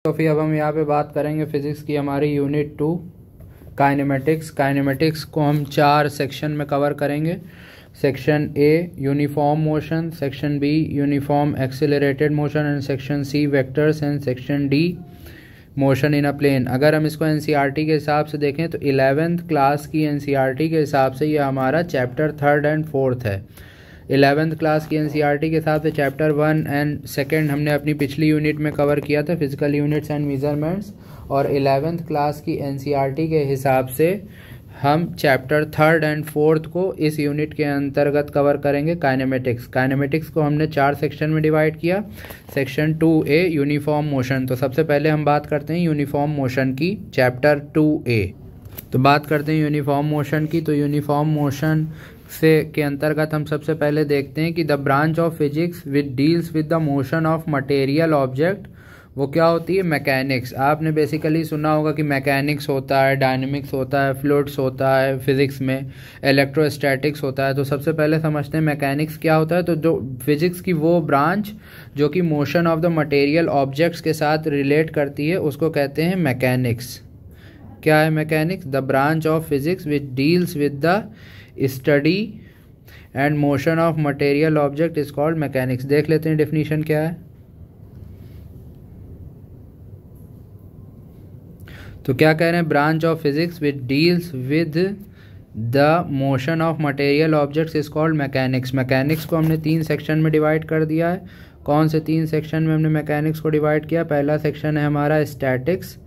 तो फिर अब हम यहाँ पे बात करेंगे फिजिक्स की हमारी यूनिट 2 काइनेमेटिक्स। काइनेमेटिक्स को हम 4 सेक्शन में कवर करेंगे। Section A uniform motion, section B uniform accelerated motion and section C vectors and section D motion in a plane. अगर हम इसको एनसीईआरटी के हिसाब से देखें तो 11th क्लास की एनसीईआरटी के हिसाब से ये हमारा चैप्टर 3rd एंड 4th है। 11th क्लास की एनसीईआरटी के हिसाब से चैप्टर 1 एंड 2 हमने अपनी पिछली यूनिट में कवर किया था, फिजिकल यूनिट्स एंड मेजरमेंट्स। और 11th क्लास की एनसीईआरटी के हिसाब से हम चैप्टर 3rd एंड 4th को इस यूनिट के अंतर्गत कवर करेंगे, काइनेमेटिक्स। काइनेमेटिक्स को हमने 4 सेक्शन में डिवाइड किया। Section 2A uniform motion. तो सबसे पहले हम बात करते हैं यूनिफॉर्म मोशन की, चैप्टर 2A। तो बात करते हैं यूनिफॉर्म मोशन की। तो यूनिफॉर्म मोशन के अंतर्गत हम सबसे पहले देखते हैं कि the branch of physics which deals with the motion of material object, वो क्या होती है? मैकेनिक्स। आपने बेसिकली सुना होगा कि मैकेनिक्स होता है, डायनेमिक्स होता है, फ्लूइड्स होता है, फिजिक्स में इलेक्ट्रोस्टैटिक्स होता है। तो सबसे पहले समझते हैं मैकेनिक्स क्या होता है। तो जो फिजिक्स की वो ब्रांच जो कि motion of the material objects के साथ रिलेट करती है उसको कहते हैं मैकेनिक्स। क्या है mechanics? The branch of physics which deals with the study and motion of material object is called mechanics. देख लेते हैं डेफिनेशन क्या है। तो क्या कह रहे हैं? Branch of physics which deals with the motion of material objects is called mechanics. Mechanics को हमने 3 सेक्शन में डिवाइड कर दिया है। कौन से 3 सेक्शन में हमने मैकेनिक्स को डिवाइड किया? पहला सेक्शन है हमारा स्टैटिक्स,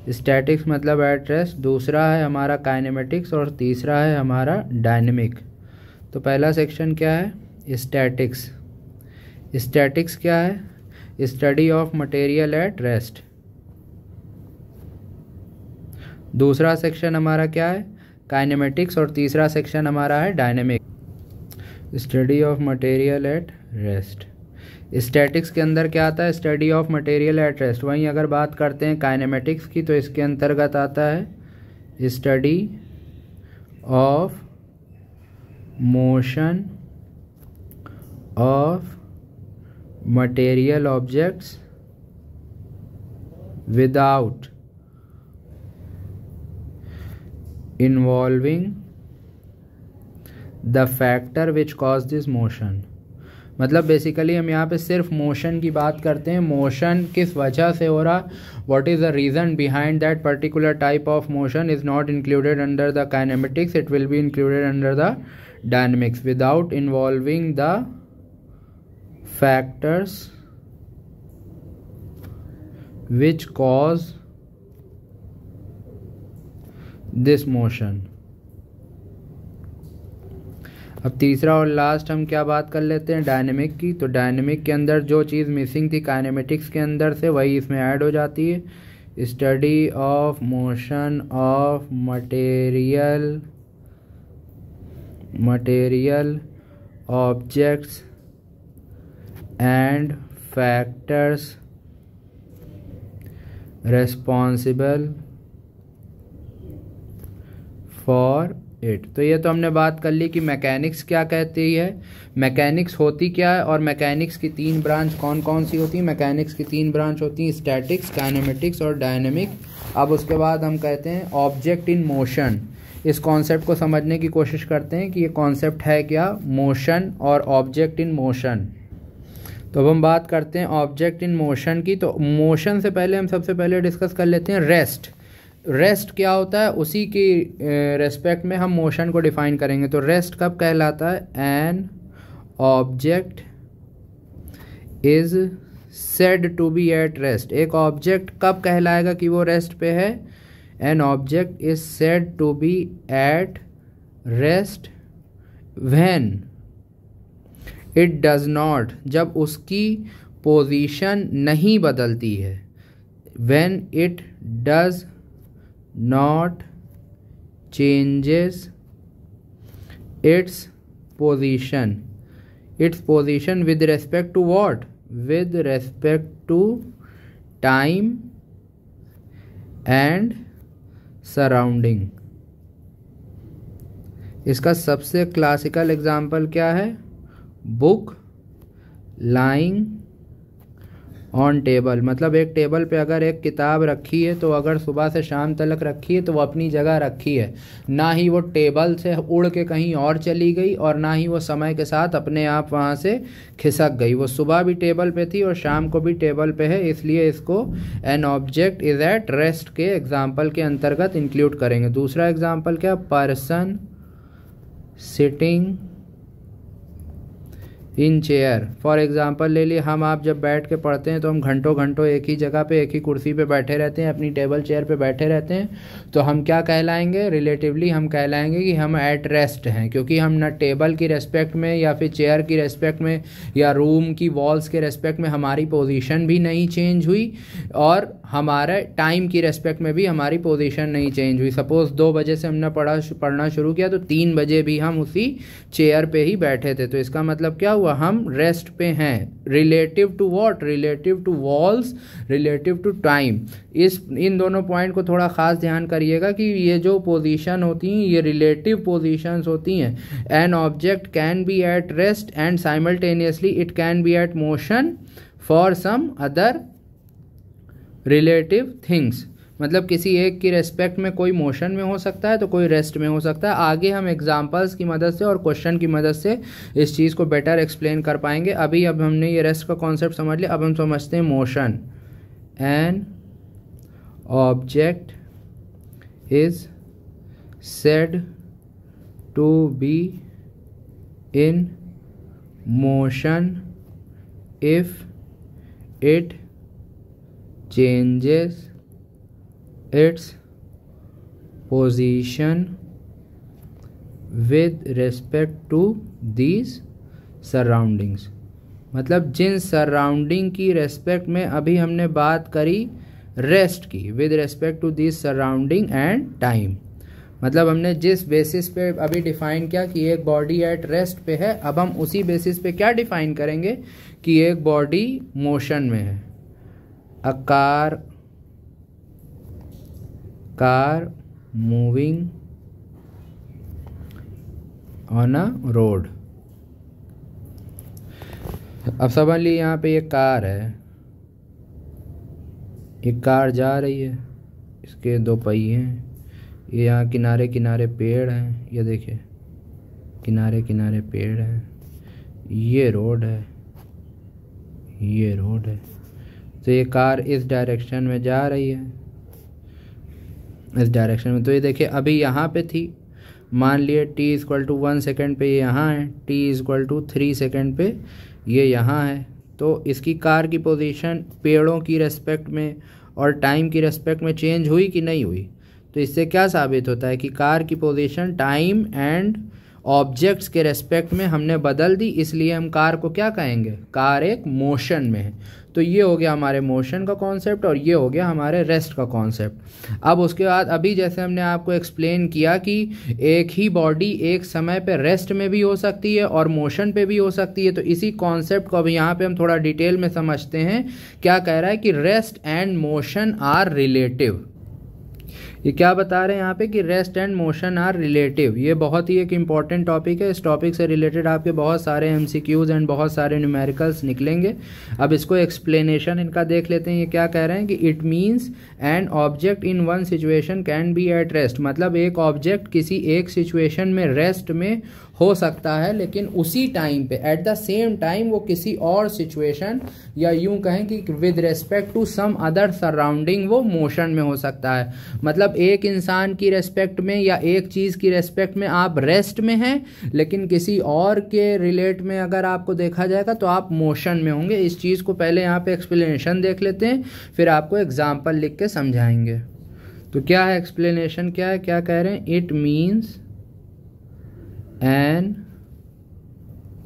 स्टैटिक्स मतलब एट रेस्ट। दूसरा है हमारा काइनेमेटिक्स और तीसरा है हमारा डायनेमिक। तो पहला सेक्शन क्या है? स्टैटिक्स। स्टैटिक्स क्या है? Study of material at rest. दूसरा सेक्शन हमारा क्या है? काइनेमेटिक्स। और तीसरा सेक्शन हमारा है dynamic, study of material at rest. Statics के अंदर क्या आता है? Study of material at rest. वहीं अगर बात करते हैं काइनेमेटिक्स की तो इसके अंतर्गत आता है study of motion of material objects without involving the factor which cause this motion. मतलब बेसिकली हम यहाँ पे सिर्फ मोशन की बात करते हैं। मोशन किस वजह से हो रहा, what is the reason behind that particular type of motion is not included under the kinematics, it will be included under the dynamics without involving the factors which cause this motion. अब तीसरा और last हम क्या बात कर लेते हैं? Dynamic की। तो डायनेमिक के अंदर जो चीज़ मिसिंग थी काइनेमेटिक्स के अंदर से वही इसमें ऐड हो जाती है। Study of motion of material objects and factors responsible for it. तो ये तो हमने बात कर ली कि मैकेनिक्स क्या कहती है, मैकेनिक्स होती क्या है, और मैकेनिक्स की 3 ब्रांच कौन कौन सी होती हैं। मैकेनिक्स की 3 ब्रांच होती हैं, स्टैटिक्स, काइनेमेटिक्स और डायनेमिक। अब उसके बाद हम कहते हैं ऑब्जेक्ट इन मोशन। इस कॉन्सेप्ट को समझने की कोशिश करते हैं कि ये कॉन्सेप्ट है क्या, मोशन और ऑब्जेक्ट इन मोशन। तो अब हम बात करते हैं ऑब्जेक्ट इन मोशन की। तो मोशन से पहले हम सबसे पहले डिस्कस कर लेते हैं रेस्ट। रेस्ट क्या होता है, उसी की रेस्पेक्ट में हम मोशन को डिफाइन करेंगे। तो रेस्ट कब कहलाता है? An object is said to be at rest. एक ऑब्जेक्ट कब कहलाएगा कि वो रेस्ट पे है? An object is said to be at rest when it does not, जब उसकी पोजीशन नहीं बदलती है। When it does not changes its position with respect to what? With respect to time and surrounding। इसका सबसे classical example क्या है? Book lying on table, मतलब एक टेबल पे अगर एक किताब रखी है तो अगर सुबह से शाम तक रखी है तो वो अपनी जगह रखी है, ना ही वो टेबल से उड़ के कहीं और चली गई और ना ही वो समय के साथ अपने आप वहाँ से खिसक गई। वो सुबह भी टेबल पे थी और शाम को भी टेबल पे है, इसलिए इसको N object is at rest के एग्जाम्पल के अंतर्गत इंक्लूड करेंगे। दूसरा एग्जाम्पल क्या, person sitting in chair. For example ले लिए, हम आप जब बैठ के पढ़ते हैं तो हम घंटों घंटों एक ही जगह पे एक ही कुर्सी पे बैठे रहते हैं, अपनी टेबल चेयर पे बैठे रहते हैं, तो हम क्या कहलाएंगे, रिलेटिवली हम कहलाएंगे कि हम एट रेस्ट हैं, क्योंकि हम ना टेबल की रेस्पेक्ट में या फिर चेयर की रेस्पेक्ट में या रूम की वॉल्स के रेस्पेक्ट में हमारी पोजीशन भी नहीं चेंज हुई और हमारे टाइम की रेस्पेक्ट में भी हमारी पोजीशन नहीं चेंज हुई। सपोज़ 2 बजे से हमने पढ़ना शुरू किया तो 3 बजे भी हम उसी चेयर पे ही बैठे थे, तो इसका मतलब क्या हुआ, हम रेस्ट पे हैं। Relative to what, relative to walls, relative to time. इन दोनों पॉइंट को थोड़ा ख़ास ध्यान करिएगा कि ये जो पोजीशन होती हैं ये रिलेटिव पोजीशंस होती हैं। An object can be at rest and simultaneously it can be at motion for some other relative things, मतलब किसी एक की रेस्पेक्ट में कोई मोशन में हो सकता है तो कोई रेस्ट में हो सकता है। आगे हम एग्जांपल्स की मदद से और क्वेश्चन की मदद से इस चीज़ को बेटर एक्सप्लेन कर पाएंगे। अब हमने ये रेस्ट का कॉन्सेप्ट समझ लिया, अब हम समझते हैं motion. An object is said to be in motion if it changes its position with respect to these surroundings, मतलब जिन सराउंडिंग की रेस्पेक्ट में अभी हमने बात करी रेस्ट की, with respect to this surrounding and time, मतलब हमने जिस बेसिस पे अभी डिफाइन किया कि एक बॉडी एट रेस्ट पे है, अब हम उसी बेसिस पे क्या डिफाइन करेंगे कि एक बॉडी मोशन में है। A car moving on a road। अब समझ लीजिए यहाँ पे एक कार है, एक कार जा रही है, इसके 2 पहिए हैं, ये यहाँ किनारे किनारे पेड़ हैं, ये देखिए किनारे किनारे पेड़ हैं, ये रोड है, ये रोड है, तो ये कार इस डायरेक्शन में जा रही है, इस डायरेक्शन में। तो ये देखिए अभी यहाँ पे थी, मान लिए t=1 सेकेंड पे ये यहाँ है, t=3 सेकेंड पे ये यहाँ है, तो इसकी कार की पोजीशन पेड़ों की रेस्पेक्ट में और टाइम की रेस्पेक्ट में चेंज हुई कि नहीं हुई। तो इससे क्या साबित होता है कि कार की पोजीशन टाइम एंड ऑब्जेक्ट्स के रेस्पेक्ट में हमने बदल दी, इसलिए हम कार को क्या कहेंगे, कार एक मोशन में है। तो ये हो गया हमारे मोशन का कॉन्सेप्ट और ये हो गया हमारे रेस्ट का कॉन्सेप्ट। अब उसके बाद अभी जैसे हमने आपको एक्सप्लेन किया कि एक ही बॉडी एक समय पे रेस्ट में भी हो सकती है और मोशन पे भी हो सकती है, तो इसी कॉन्सेप्ट को अब यहाँ पे हम थोड़ा डिटेल में समझते हैं। क्या कह रहा है कि rest and motion are relative. ये क्या बता रहे हैं यहाँ पे कि rest and motion are relative. ये बहुत ही एक इम्पॉर्टेंट टॉपिक है। इस टॉपिक से रिलेटेड आपके बहुत सारे एमसीक्यूज एंड बहुत सारे न्यूमेरिकल्स निकलेंगे। अब इसको एक्सप्लेनेशन इनका देख लेते हैं। ये क्या कह रहे हैं कि it means an object in one situation can be at rest, मतलब एक ऑब्जेक्ट किसी एक सिचुएशन में रेस्ट में हो सकता है, लेकिन उसी टाइम पे एट द सेम टाइम वो किसी और सिचुएशन या यूं कहें कि with respect to some other surrounding वो मोशन में हो सकता है। मतलब एक इंसान की रेस्पेक्ट में या एक चीज़ की रेस्पेक्ट में आप रेस्ट में हैं, लेकिन किसी और के रिलेट में अगर आपको देखा जाएगा तो आप मोशन में होंगे। इस चीज़ को पहले यहाँ पे एक्सप्लेनेशन देख लेते हैं, फिर आपको एग्जाम्पल लिख के समझाएंगे। तो क्या है एक्सप्लेनेशन, क्या है, क्या कह रहे हैं, इट मीन्स एन,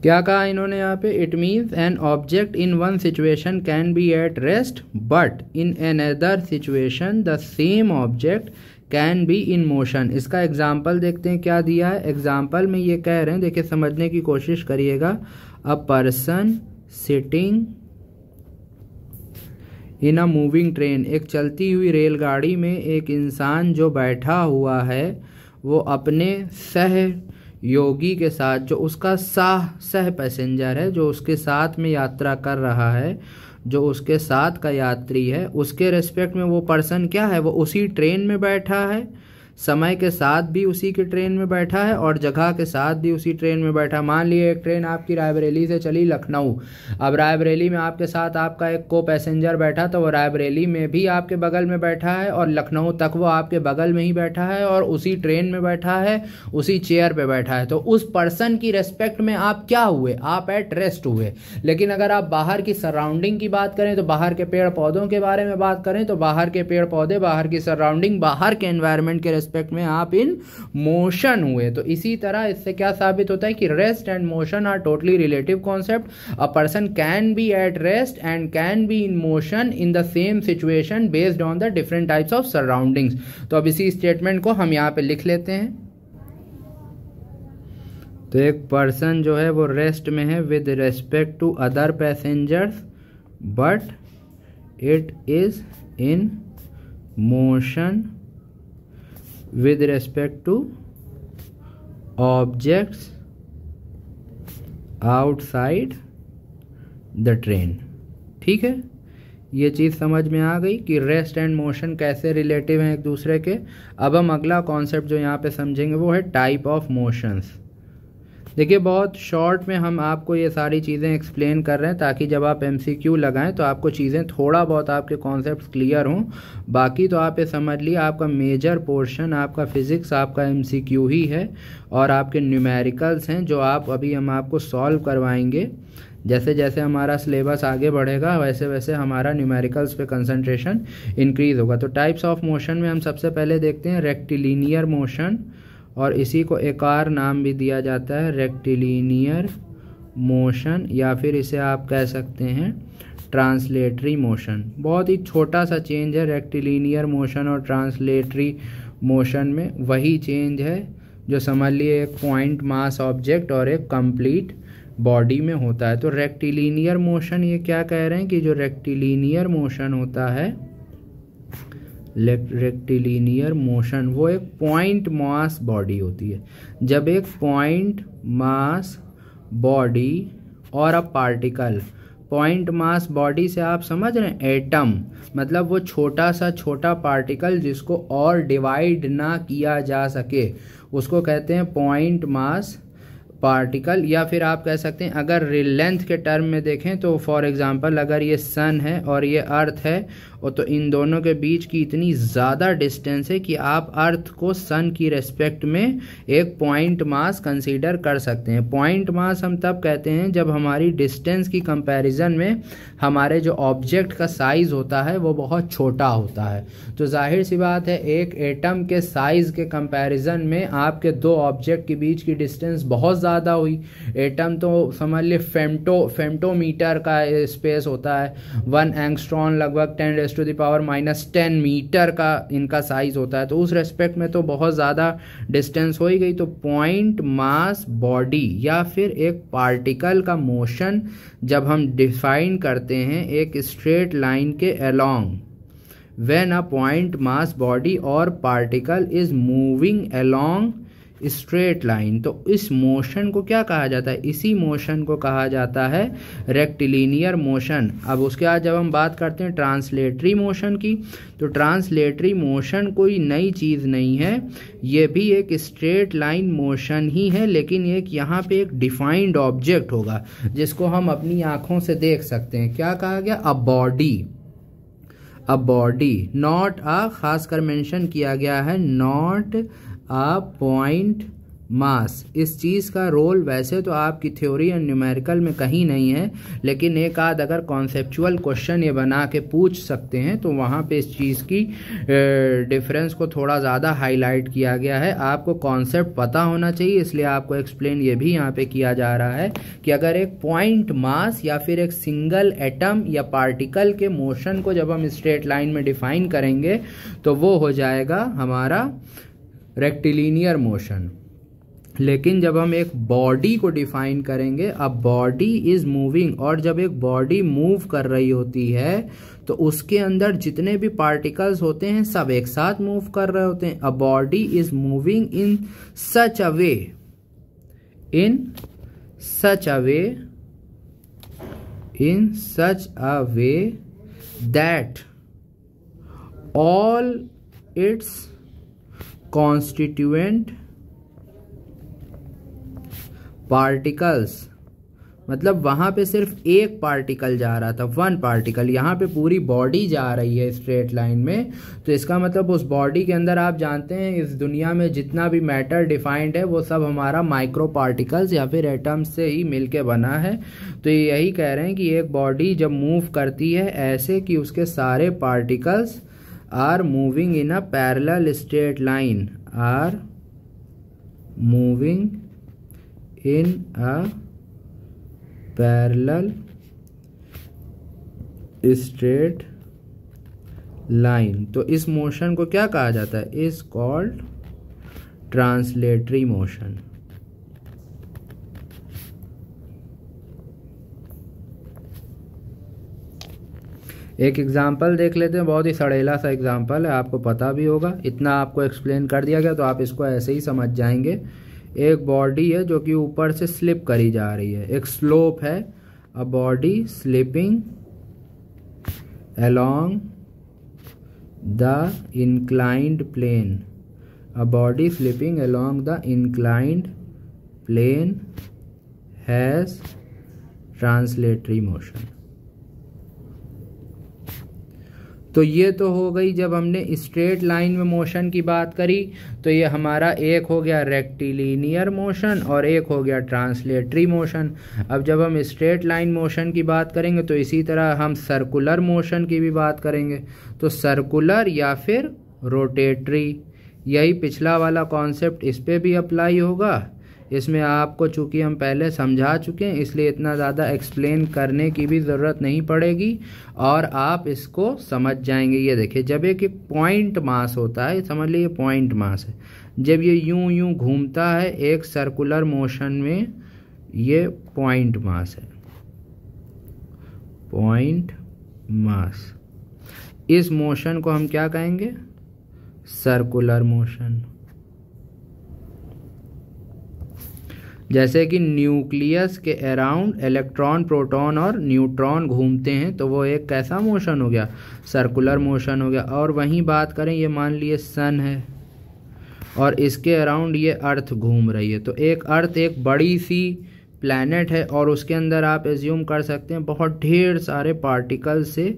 क्या कहा इन्होंने यहाँ पे, it means an object in one situation can be at rest but in another situation the same object can be in motion. इसका एग्जाम्पल देखते हैं क्या दिया है। एग्जाम्पल में ये कह रहे हैं, देखिए समझने की कोशिश करिएगा। A person sitting in a moving train, एक चलती हुई रेलगाड़ी में एक इंसान जो बैठा हुआ है वो अपने सहयोगी के साथ, जो उसका सह पैसेंजर है, जो उसके साथ में यात्रा कर रहा है, जो उसके साथ का यात्री है उसके रेस्पेक्ट में वो पर्सन क्या है, वो उसी ट्रेन में बैठा है, समय के साथ भी उसी के ट्रेन में बैठा है और जगह के साथ भी उसी ट्रेन में बैठा। मान लीजिए एक ट्रेन आपकी रायबरेली से चली लखनऊ, अब रायबरेली में आपके साथ आपका एक को पैसेंजर बैठा, तो वो रायबरेली में भी आपके बगल में बैठा है और लखनऊ तक वो आपके बगल में ही बैठा है और उसी ट्रेन में बैठा है, उसी चेयर पे बैठा है। तो उस पर्सन की रेस्पेक्ट में आप क्या हुए, आप एट रेस्ट हुए। लेकिन अगर आप बाहर की सराउंडिंग की बात करें, तो बाहर के पेड़ पौधों के बारे में बात करें, तो बाहर के पेड़ पौधे, बाहर की सराउंडिंग, बाहर के एनवायरनमेंट के रेस्पेक्ट में आप इन मोशन हुए। तो इसी तरह इससे क्या साबित होता है कि rest and motion are totally relative concept. A person can be at rest and can be in motion in the same situation based on the different types of surroundings. तो अब इसी स्टेटमेंट को हम यहाँ पे लिख लेते हैं। तो एक पर्सन जो है वो रेस्ट में है with respect to other passengers but it is in motion with respect to objects outside the train। ठीक है, ये चीज़ समझ में आ गई कि रेस्ट एंड मोशन कैसे रिलेटिव हैं एक दूसरे के। अब हम अगला कॉन्सेप्ट जो यहाँ पे समझेंगे वो है टाइप ऑफ मोशंस। देखिए बहुत शॉर्ट में हम आपको ये सारी चीज़ें एक्सप्लेन कर रहे हैं ताकि जब आप MCQ लगाएं तो आपको चीज़ें थोड़ा बहुत आपके कॉन्सेप्ट्स क्लियर हों। बाकी तो आप ये समझ लिए आपका मेजर पोर्शन आपका फिज़िक्स आपका MCQ ही है और आपके न्यूमेरिकल्स हैं जो आप अभी हम आपको सॉल्व करवाएंगे। जैसे जैसे हमारा सिलेबस आगे बढ़ेगा वैसे वैसे हमारा न्यूमेरिकल्स पे कंसंट्रेशन इंक्रीज़ होगा। तो टाइप्स ऑफ मोशन में हम सबसे पहले देखते हैं रेक्टिलिनियर मोशन, और इसी को एक और नाम भी दिया जाता है रेक्टिलिनियर मोशन, या फिर इसे आप कह सकते हैं ट्रांसलेटरी मोशन। बहुत ही छोटा सा चेंज है रेक्टिलिनियर मोशन और ट्रांसलेटरी मोशन में, वही चेंज है जो समझ लिए एक पॉइंट मास ऑब्जेक्ट और एक कंप्लीट बॉडी में होता है। तो रेक्टिलिनियर मोशन ये क्या कह रहे हैं कि जो रेक्टिलिनियर मोशन होता है, रेक्टिलिनियर मोशन वो एक पॉइंट मास बॉडी होती है। जब एक पॉइंट मास बॉडी और a particle, point mass body से आप समझ रहे हैं एटम, मतलब वो छोटा सा छोटा पार्टिकल जिसको और डिवाइड ना किया जा सके उसको कहते हैं पॉइंट मास पार्टिकल। या फिर आप कह सकते हैं अगर लेंथ के टर्म में देखें तो फॉर एग्जांपल अगर ये सन है और ये अर्थ है और तो इन दोनों के बीच की इतनी ज़्यादा डिस्टेंस है कि आप अर्थ को सन की रेस्पेक्ट में एक पॉइंट मास कंसीडर कर सकते हैं। पॉइंट मास हम तब कहते हैं जब हमारी डिस्टेंस की कंपैरिजन में हमारे जो ऑब्जेक्ट का साइज़ होता है वो बहुत छोटा होता है। तो जाहिर सी बात है एक एटम के साइज़ के कंपैरिजन में आपके दो ऑब्जेक्ट के बीच की डिस्टेंस बहुत ज़्यादा हुई। एटम तो समझ लिए फेम्टोमीटर का स्पेस होता है, 1 एंगस्ट्रॉन लगभग 10⁻⁻10 मीटर का इनका साइज होता है। तो उस रेस्पेक्ट में तो बहुत ज़्यादा डिस्टेंस हो ही गई। तो पॉइंट मास बॉडी या फिर एक पार्टिकल का मोशन जब हम डिफाइन करते हैं एक स्ट्रेट लाइन के along, when a point mass body और particle is moving along straight line, तो इस मोशन को क्या कहा जाता है, इसी मोशन को कहा जाता है रेक्टिलिनियर मोशन। अब उसके बाद जब हम बात करते हैं ट्रांसलेटरी मोशन की, तो ट्रांसलेटरी मोशन कोई नई चीज़ नहीं है, ये भी एक स्ट्रेट लाइन मोशन ही है, लेकिन एक यहाँ पे एक डिफाइंड ऑब्जेक्ट होगा जिसको हम अपनी आँखों से देख सकते हैं। क्या कहा गया, a body, a body, not a, खासकर मेंशन किया गया है नॉट आ पॉइंट मास। इस चीज़ का रोल वैसे तो आपकी थ्योरी एंड न्यूमेरिकल में कहीं नहीं है, लेकिन एक आध अगर कॉन्सेप्चुअल क्वेश्चन ये बना के पूछ सकते हैं तो वहाँ पे इस चीज़ की डिफरेंस को थोड़ा ज़्यादा हाईलाइट किया गया है। आपको कॉन्सेप्ट पता होना चाहिए, इसलिए आपको एक्सप्लेन ये भी यहाँ पे किया जा रहा है कि अगर एक पॉइंट मास या फिर एक सिंगल एटम या पार्टिकल के मोशन को जब हम स्ट्रेट लाइन में डिफाइन करेंगे तो वो हो जाएगा हमारा रेक्टिलिनियर मोशन। लेकिन जब हम एक बॉडी को डिफाइन करेंगे, अब बॉडी इज मूविंग, और जब एक बॉडी मूव कर रही होती है तो उसके अंदर जितने भी पार्टिकल्स होते हैं सब एक साथ मूव कर रहे होते हैं। A body is moving in such a way, in such a way that all its constituent particles, मतलब वहां पे सिर्फ एक पार्टिकल जा रहा था, वन पार्टिकल, यहाँ पे पूरी बॉडी जा रही है स्ट्रेट लाइन में। तो इसका मतलब उस बॉडी के अंदर आप जानते हैं इस दुनिया में जितना भी मैटर डिफाइंड है वो सब हमारा माइक्रो पार्टिकल्स या फिर एटम्स से ही मिलके बना है। तो यही कह रहे हैं कि एक बॉडी जब मूव करती है ऐसे कि उसके सारे particles are moving in a parallel straight line, are moving in a parallel straight line. तो इस मोशन को क्या कहा जाता है? Is called translatory motion. एक एग्जाम्पल देख लेते हैं, बहुत ही सड़ेला सा एग्जाम्पल है, आपको पता भी होगा, इतना आपको एक्सप्लेन कर दिया गया तो आप इसको ऐसे ही समझ जाएंगे। एक बॉडी है जो कि ऊपर से स्लिप करी जा रही है, एक स्लोप है, a body slipping along the inclined plane, a body slipping along the inclined plane has translatory motion. तो ये तो हो गई जब हमने स्ट्रेट लाइन में मोशन की बात करी। तो ये हमारा एक हो गया रेक्टिलिनियर मोशन और एक हो गया ट्रांसलेटरी मोशन। अब जब हम स्ट्रेट लाइन मोशन की बात करेंगे तो इसी तरह हम सर्कुलर मोशन की भी बात करेंगे। तो सर्कुलर या फिर रोटेटरी, यही पिछला वाला कॉन्सेप्ट इस पे भी अप्लाई होगा। इसमें आपको चूंकि हम पहले समझा चुके हैं इसलिए इतना ज़्यादा एक्सप्लेन करने की भी ज़रूरत नहीं पड़ेगी और आप इसको समझ जाएंगे। ये देखिए, जब एक पॉइंट मास होता है, समझ लीजिए पॉइंट मास है, जब ये यूं यूं घूमता है एक सर्कुलर मोशन में, ये पॉइंट मास है, पॉइंट मास। इस मोशन को हम क्या कहेंगे? Circular motion. जैसे कि न्यूक्लियस के अराउंड इलेक्ट्रॉन, प्रोटॉन और न्यूट्रॉन घूमते हैं तो वो एक कैसा मोशन हो गया? सर्कुलर मोशन हो गया। और वहीं बात करें, ये मान लिए सन है और इसके अराउंड ये अर्थ घूम रही है। तो एक अर्थ एक बड़ी सी प्लैनेट है और उसके अंदर आप एज्यूम कर सकते हैं बहुत ढेर सारे पार्टिकल से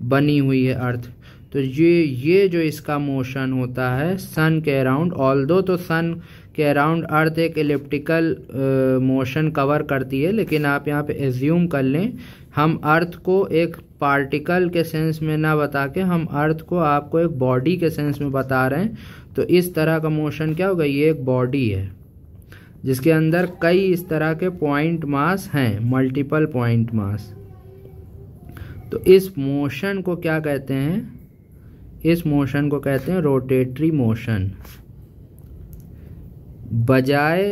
बनी हुई है अर्थ। तो ये जो इसका मोशन होता है सन के अराउंड, ऑल्दो तो सन के अराउंड अर्थ एक इलिप्टिकल मोशन कवर करती है, लेकिन आप यहाँ पे एज्यूम कर लें हम अर्थ को एक पार्टिकल के सेंस में ना बता के हम अर्थ को आपको एक बॉडी के सेंस में बता रहे हैं। तो इस तरह का मोशन क्या होगा? ये एक बॉडी है जिसके अंदर कई इस तरह के पॉइंट मास हैं, मल्टीपल पॉइंट मास। तो इस मोशन को क्या कहते हैं? इस मोशन को कहते हैं रोटेटरी मोशन। बजाय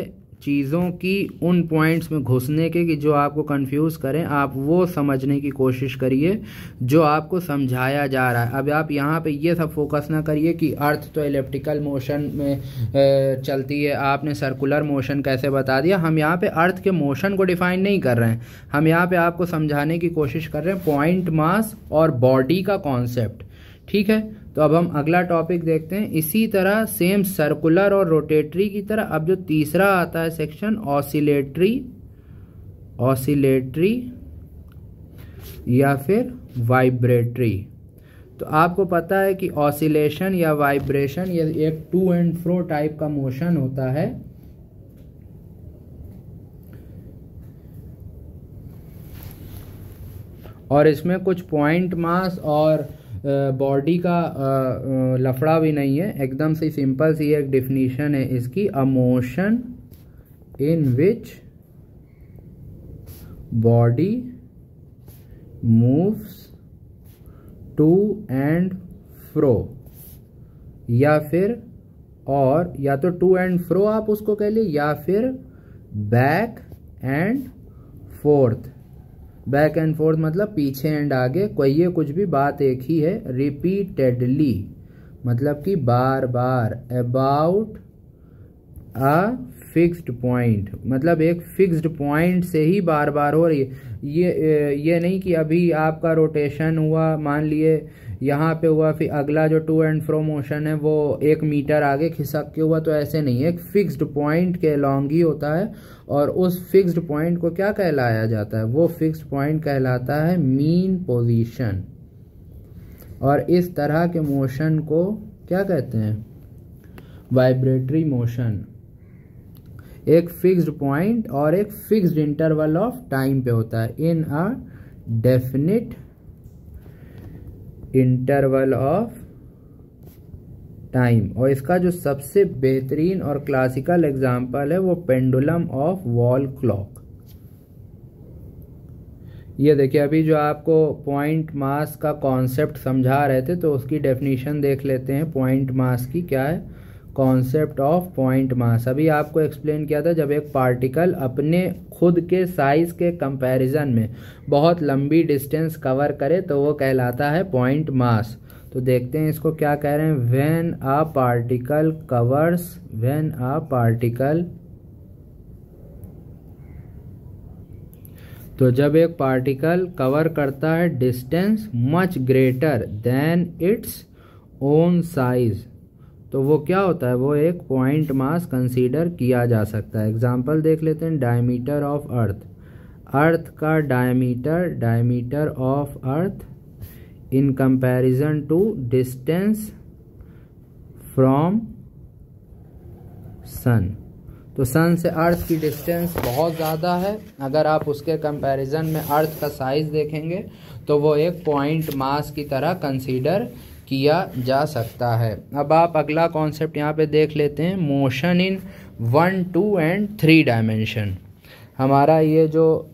चीज़ों की उन पॉइंट्स में घुसने के कि जो आपको कंफ्यूज करें, आप वो समझने की कोशिश करिए जो आपको समझाया जा रहा है। अब आप यहाँ पे ये सब फोकस ना करिए कि अर्थ तो इलिप्टिकल मोशन में चलती है, आपने सर्कुलर मोशन कैसे बता दिया। हम यहाँ पे अर्थ के मोशन को डिफाइन नहीं कर रहे हैं, हम यहाँ पे आपको समझाने की कोशिश कर रहे हैं पॉइंट मास और बॉडी का कॉन्सेप्ट। ठीक है, तो अब हम अगला टॉपिक देखते हैं। इसी तरह सेम सर्कुलर और रोटेटरी की तरह अब जो तीसरा आता है सेक्शन, ऑसिलेटरी या फिर वाइब्रेटरी। तो आपको पता है कि ऑसिलेशन या वाइब्रेशन ये एक टू एंड फ्रो टाइप का मोशन होता है। और इसमें कुछ पॉइंट मास और बॉडी का लफड़ा भी नहीं है, एकदम से सिंपल सी एक डिफिनीशन है इसकी, a motion in which body moves to and fro, या फिर और या तो टू एंड फ्रो आप उसको कह लीजिए या फिर back and fourth. Back and fourth मतलब पीछे एंड आगे, कोई ये कुछ भी बात एक ही है। रिपीटेडली मतलब कि बार बार, अबाउट अ फिक्स्ड पॉइंट, मतलब एक फिक्स्ड पॉइंट से ही बार बार हो रही है। ये नहीं कि अभी आपका रोटेशन हुआ, मान लिए यहाँ पे हुआ, फिर अगला जो टू एंड फ्रो मोशन है वो 1 मीटर आगे खिसक के हुआ, तो ऐसे नहीं, एक फिक्स्ड पॉइंट के अलॉन्ग ही होता है। और उस फिक्स्ड पॉइंट को क्या कहलाया जाता है? वो फिक्स्ड पॉइंट कहलाता है मीन पोजीशन। और इस तरह के मोशन को क्या कहते हैं? Vibratory motion. एक फिक्स्ड पॉइंट और एक फिक्स्ड इंटरवल ऑफ टाइम पे होता है, इन अ डेफिनिट इंटरवल ऑफ टाइम। और इसका जो सबसे बेहतरीन और क्लासिकल एग्जांपल है वो पेंडुलम ऑफ वॉल क्लॉक। ये देखिए, अभी जो आपको पॉइंट मास का कॉन्सेप्ट समझा रहे थे तो उसकी डेफिनेशन देख लेते हैं। पॉइंट मास की क्या है? Concept of point mass. अभी आपको एक्सप्लेन किया था, जब एक पार्टिकल अपने खुद के साइज के कंपैरिजन में बहुत लंबी डिस्टेंस कवर करे तो वो कहलाता है पॉइंट मास। तो देखते हैं इसको क्या कह रहे हैं। When a particle covers, when a particle, तो जब एक पार्टिकल कवर करता है distance much greater than its own size, तो वो क्या होता है? वो एक पॉइंट मास कंसीडर किया जा सकता है। एग्जांपल देख लेते हैं। डायमीटर ऑफ अर्थ, अर्थ का diameter of earth in comparison to distance from sun. तो सन से अर्थ की डिस्टेंस बहुत ज़्यादा है, अगर आप उसके कंपैरिजन में अर्थ का साइज देखेंगे तो वो एक पॉइंट मास की तरह कंसीडर किया जा सकता है। अब आप अगला कॉन्सेप्ट यहाँ पे देख लेते हैं, मोशन इन 1, 2 एंड 3 डायमेंशन। हमारा ये जो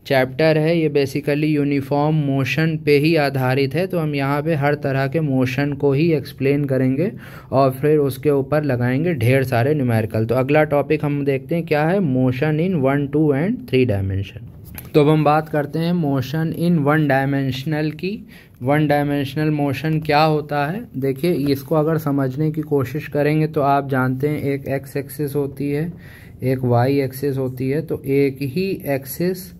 चैप्टर है ये बेसिकली यूनिफॉर्म मोशन पे ही आधारित है, तो हम यहाँ पे हर तरह के मोशन को ही एक्सप्लेन करेंगे और फिर उसके ऊपर लगाएंगे ढेर सारे न्यूमेरिकल। तो अगला टॉपिक हम देखते हैं क्या है, मोशन इन 1, 2 एंड 3 डायमेंशन। तो अब हम बात करते हैं मोशन इन 1 डायमेंशनल की। 1 डायमेंशनल मोशन क्या होता है? देखिए, इसको अगर समझने की कोशिश करेंगे तो आप जानते हैं एक एक्स एक्सिस होती है, एक वाई एक्सिस होती है। तो एक ही एक्सिस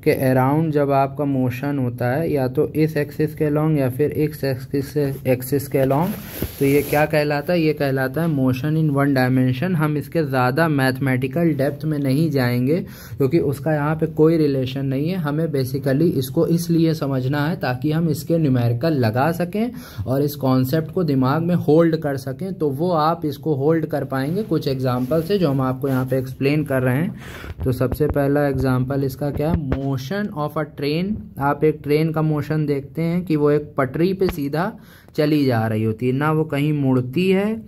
के अराउंड जब आपका मोशन होता है, या तो इस एक्सिस के अलॉन्ग या फिर इस एक्सिस के अलॉन्ग, तो ये क्या कहलाता है? ये कहलाता है मोशन इन 1 डायमेंशन। हम इसके ज़्यादा मैथमेटिकल डेप्थ में नहीं जाएंगे क्योंकि उसका यहाँ पे कोई रिलेशन नहीं है। हमें बेसिकली इसको इसलिए समझना है ताकि हम इसके न्यूमेरिकल लगा सकें और इस कॉन्सेप्ट को दिमाग में होल्ड कर सकें। तो वो आप इसको होल्ड कर पाएंगे कुछ एग्जाम्पल से जो हम आपको यहाँ पे एक्सप्लेन कर रहे हैं। तो सबसे पहला एग्जाम्पल इसका क्या है? Motion of a train. आप एक ट्रेन का मोशन देखते हैं कि वो एक पटरी पे सीधा चली जा रही होती है, ना वो कहीं मुड़ती है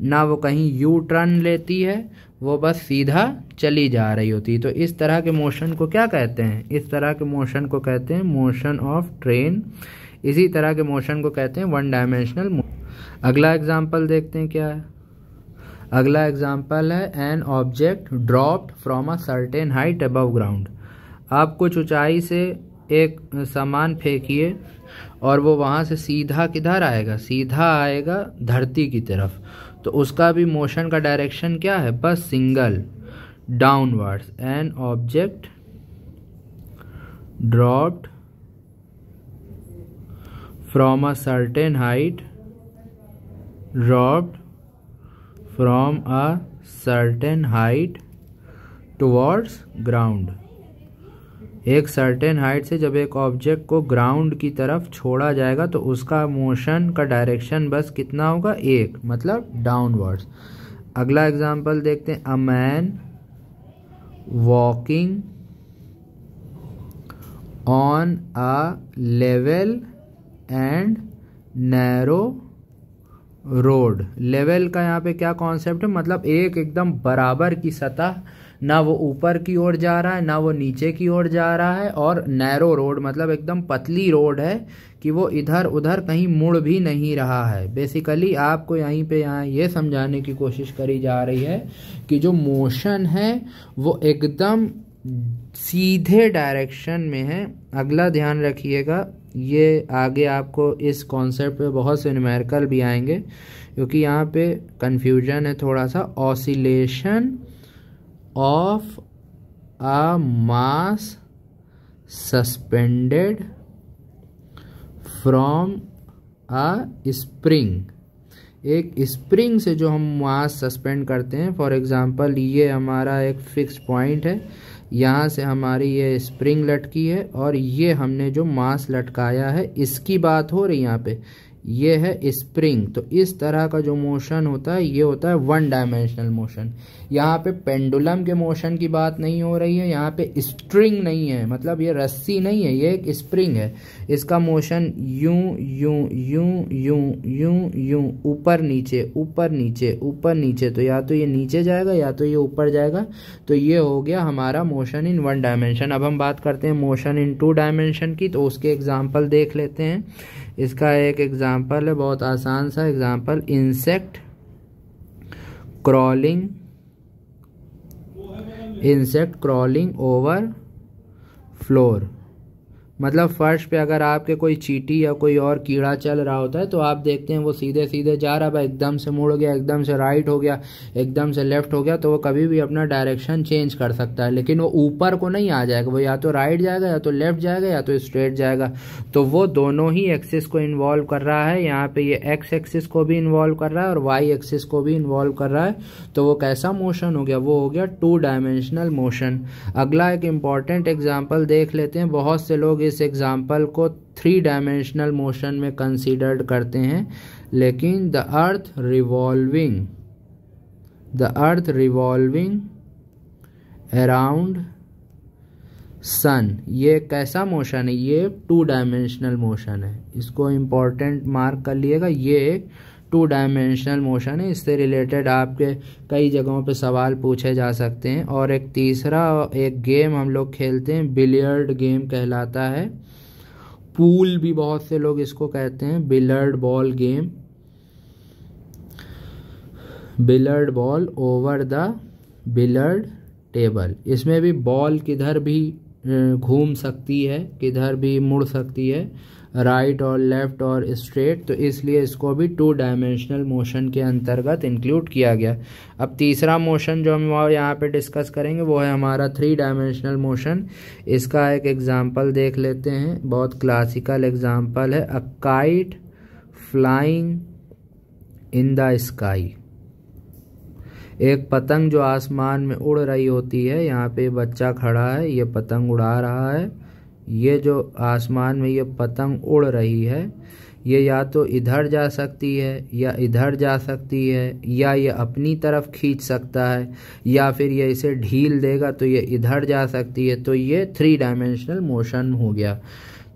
ना वो कहीं यू टर्न लेती है, वो बस सीधा चली जा रही होती है। तो इस तरह के मोशन को क्या कहते हैं? इस तरह के मोशन को कहते हैं मोशन ऑफ ट्रेन। इसी तरह के मोशन को कहते हैं 1 डायमेंशनल। अगला एग्जाम्पल देखते हैं क्या है। अगला एग्जाम्पल है an object dropped from a certain height above ground. आप कुछ ऊंचाई से एक सामान फेंकिए और वो वहाँ से सीधा किधर आएगा? सीधा आएगा धरती की तरफ। तो उसका भी मोशन का डायरेक्शन क्या है? बस single, downwards. An object dropped from a certain height, dropped from a certain height towards ground. एक सर्टेन हाइट से जब एक ऑब्जेक्ट को ग्राउंड की तरफ छोड़ा जाएगा तो उसका मोशन का डायरेक्शन बस कितना होगा? 1, मतलब डाउनवर्ड्स। अगला एग्जांपल देखते हैं। A man walking on a level and narrow road. Level का यहाँ पे क्या कॉन्सेप्ट है? मतलब एक एकदम बराबर की सतह, ना वो ऊपर की ओर जा रहा है ना वो नीचे की ओर जा रहा है, और नैरो रोड मतलब एकदम पतली रोड है कि वो इधर उधर कहीं मुड़ भी नहीं रहा है। बेसिकली आपको यहीं पे यहाँ ये समझाने की कोशिश करी जा रही है कि जो मोशन है वो एकदम सीधे डायरेक्शन में है। अगला ध्यान रखिएगा, ये आगे आपको इस कॉन्सेप्ट पे बहुत से न्यूमेरिकल भी आएंगे क्योंकि यहाँ पे कंफ्यूजन है थोड़ा सा। Oscillation of a mass suspended from a spring. एक स्प्रिंग से जो हम मास सस्पेंड करते हैं, फॉर एग्जांपल ये हमारा एक फिक्स पॉइंट है, यहाँ से हमारी ये स्प्रिंग लटकी है और ये हमने जो मास लटकाया है इसकी बात हो रही है यहाँ पे, ये है स्प्रिंग। तो इस तरह का जो मोशन होता है ये होता है वन डायमेंशनल मोशन। यहाँ पे पेंडुलम के मोशन की बात नहीं हो रही है, यहाँ पे स्ट्रिंग नहीं है, मतलब ये रस्सी नहीं है, ये एक स्प्रिंग है। इसका मोशन यूं यूं यूं यूं यूं यूं ऊपर नीचे ऊपर नीचे ऊपर नीचे, तो या तो ये नीचे जाएगा या तो ये ऊपर जाएगा। तो ये हो गया हमारा मोशन इन वन डायमेंशन। अब हम बात करते हैं मोशन इन टू डायमेंशन की, तो उसके एग्जाम्पल देख लेते हैं। इसका एक एग्जाम्पल है, बहुत आसान सा example, insect crawling over floor. मतलब फर्श पे अगर आपके कोई चींटी या कोई और कीड़ा चल रहा होता है तो आप देखते हैं वो सीधे सीधे जा रहा है, एकदम से मुड़ गया, एकदम से राइट हो गया, एकदम से लेफ्ट हो गया, तो वो कभी भी अपना डायरेक्शन चेंज कर सकता है, लेकिन वो ऊपर को नहीं आ जाएगा, वो या तो राइट जाएगा या तो लेफ्ट जाएगा या तो स्ट्रेट जाएगा। तो वो दोनों ही एक्सिस को इन्वॉल्व कर रहा है। यहाँ पे ये एक्स एक्सिस को भी इन्वॉल्व कर रहा है और वाई एक्सिस को भी इन्वॉल्व कर रहा है। तो वो कैसा मोशन हो गया, वो हो गया टू डायमेंशनल मोशन। अगला एक इम्पॉर्टेंट एग्जाम्पल देख लेते हैं। बहुत से लोग इस एग्जाम्पल को थ्री डायमेंशनल मोशन में कंसीडर्ड करते हैं, लेकिन the earth revolving around sun, ये कैसा मोशन है, ये टू डायमेंशनल मोशन है। इसको इम्पोर्टेंट मार्क कर लिएगा, ये एक टू डायमेंशनल मोशन है। इससे रिलेटेड आपके कई जगहों पे सवाल पूछे जा सकते हैं। और एक तीसरा एक गेम हम लोग खेलते हैं, बिलियर्ड गेम कहलाता है, पूल भी बहुत से लोग इसको कहते हैं, billiard ball game, billiard ball over the billiard table. इसमें भी बॉल किधर भी घूम सकती है, किधर भी मुड़ सकती है, राइट और लेफ्ट और स्ट्रेट, तो इसलिए इसको भी टू डायमेंशनल मोशन के अंतर्गत इंक्लूड किया गया। अब तीसरा मोशन जो हम यहाँ पे डिस्कस करेंगे वो है हमारा थ्री डायमेंशनल मोशन। इसका एक एग्जांपल देख लेते हैं, बहुत क्लासिकल एग्जांपल है, a kite flying in the sky. एक पतंग जो आसमान में उड़ रही होती है, यहाँ पे बच्चा खड़ा है, ये पतंग उड़ा रहा है, ये जो आसमान में ये पतंग उड़ रही है, ये या तो इधर जा सकती है या इधर जा सकती है, या ये अपनी तरफ खींच सकता है, या फिर ये इसे ढील देगा तो ये इधर जा सकती है। तो ये थ्री डायमेंशनल मोशन हो गया।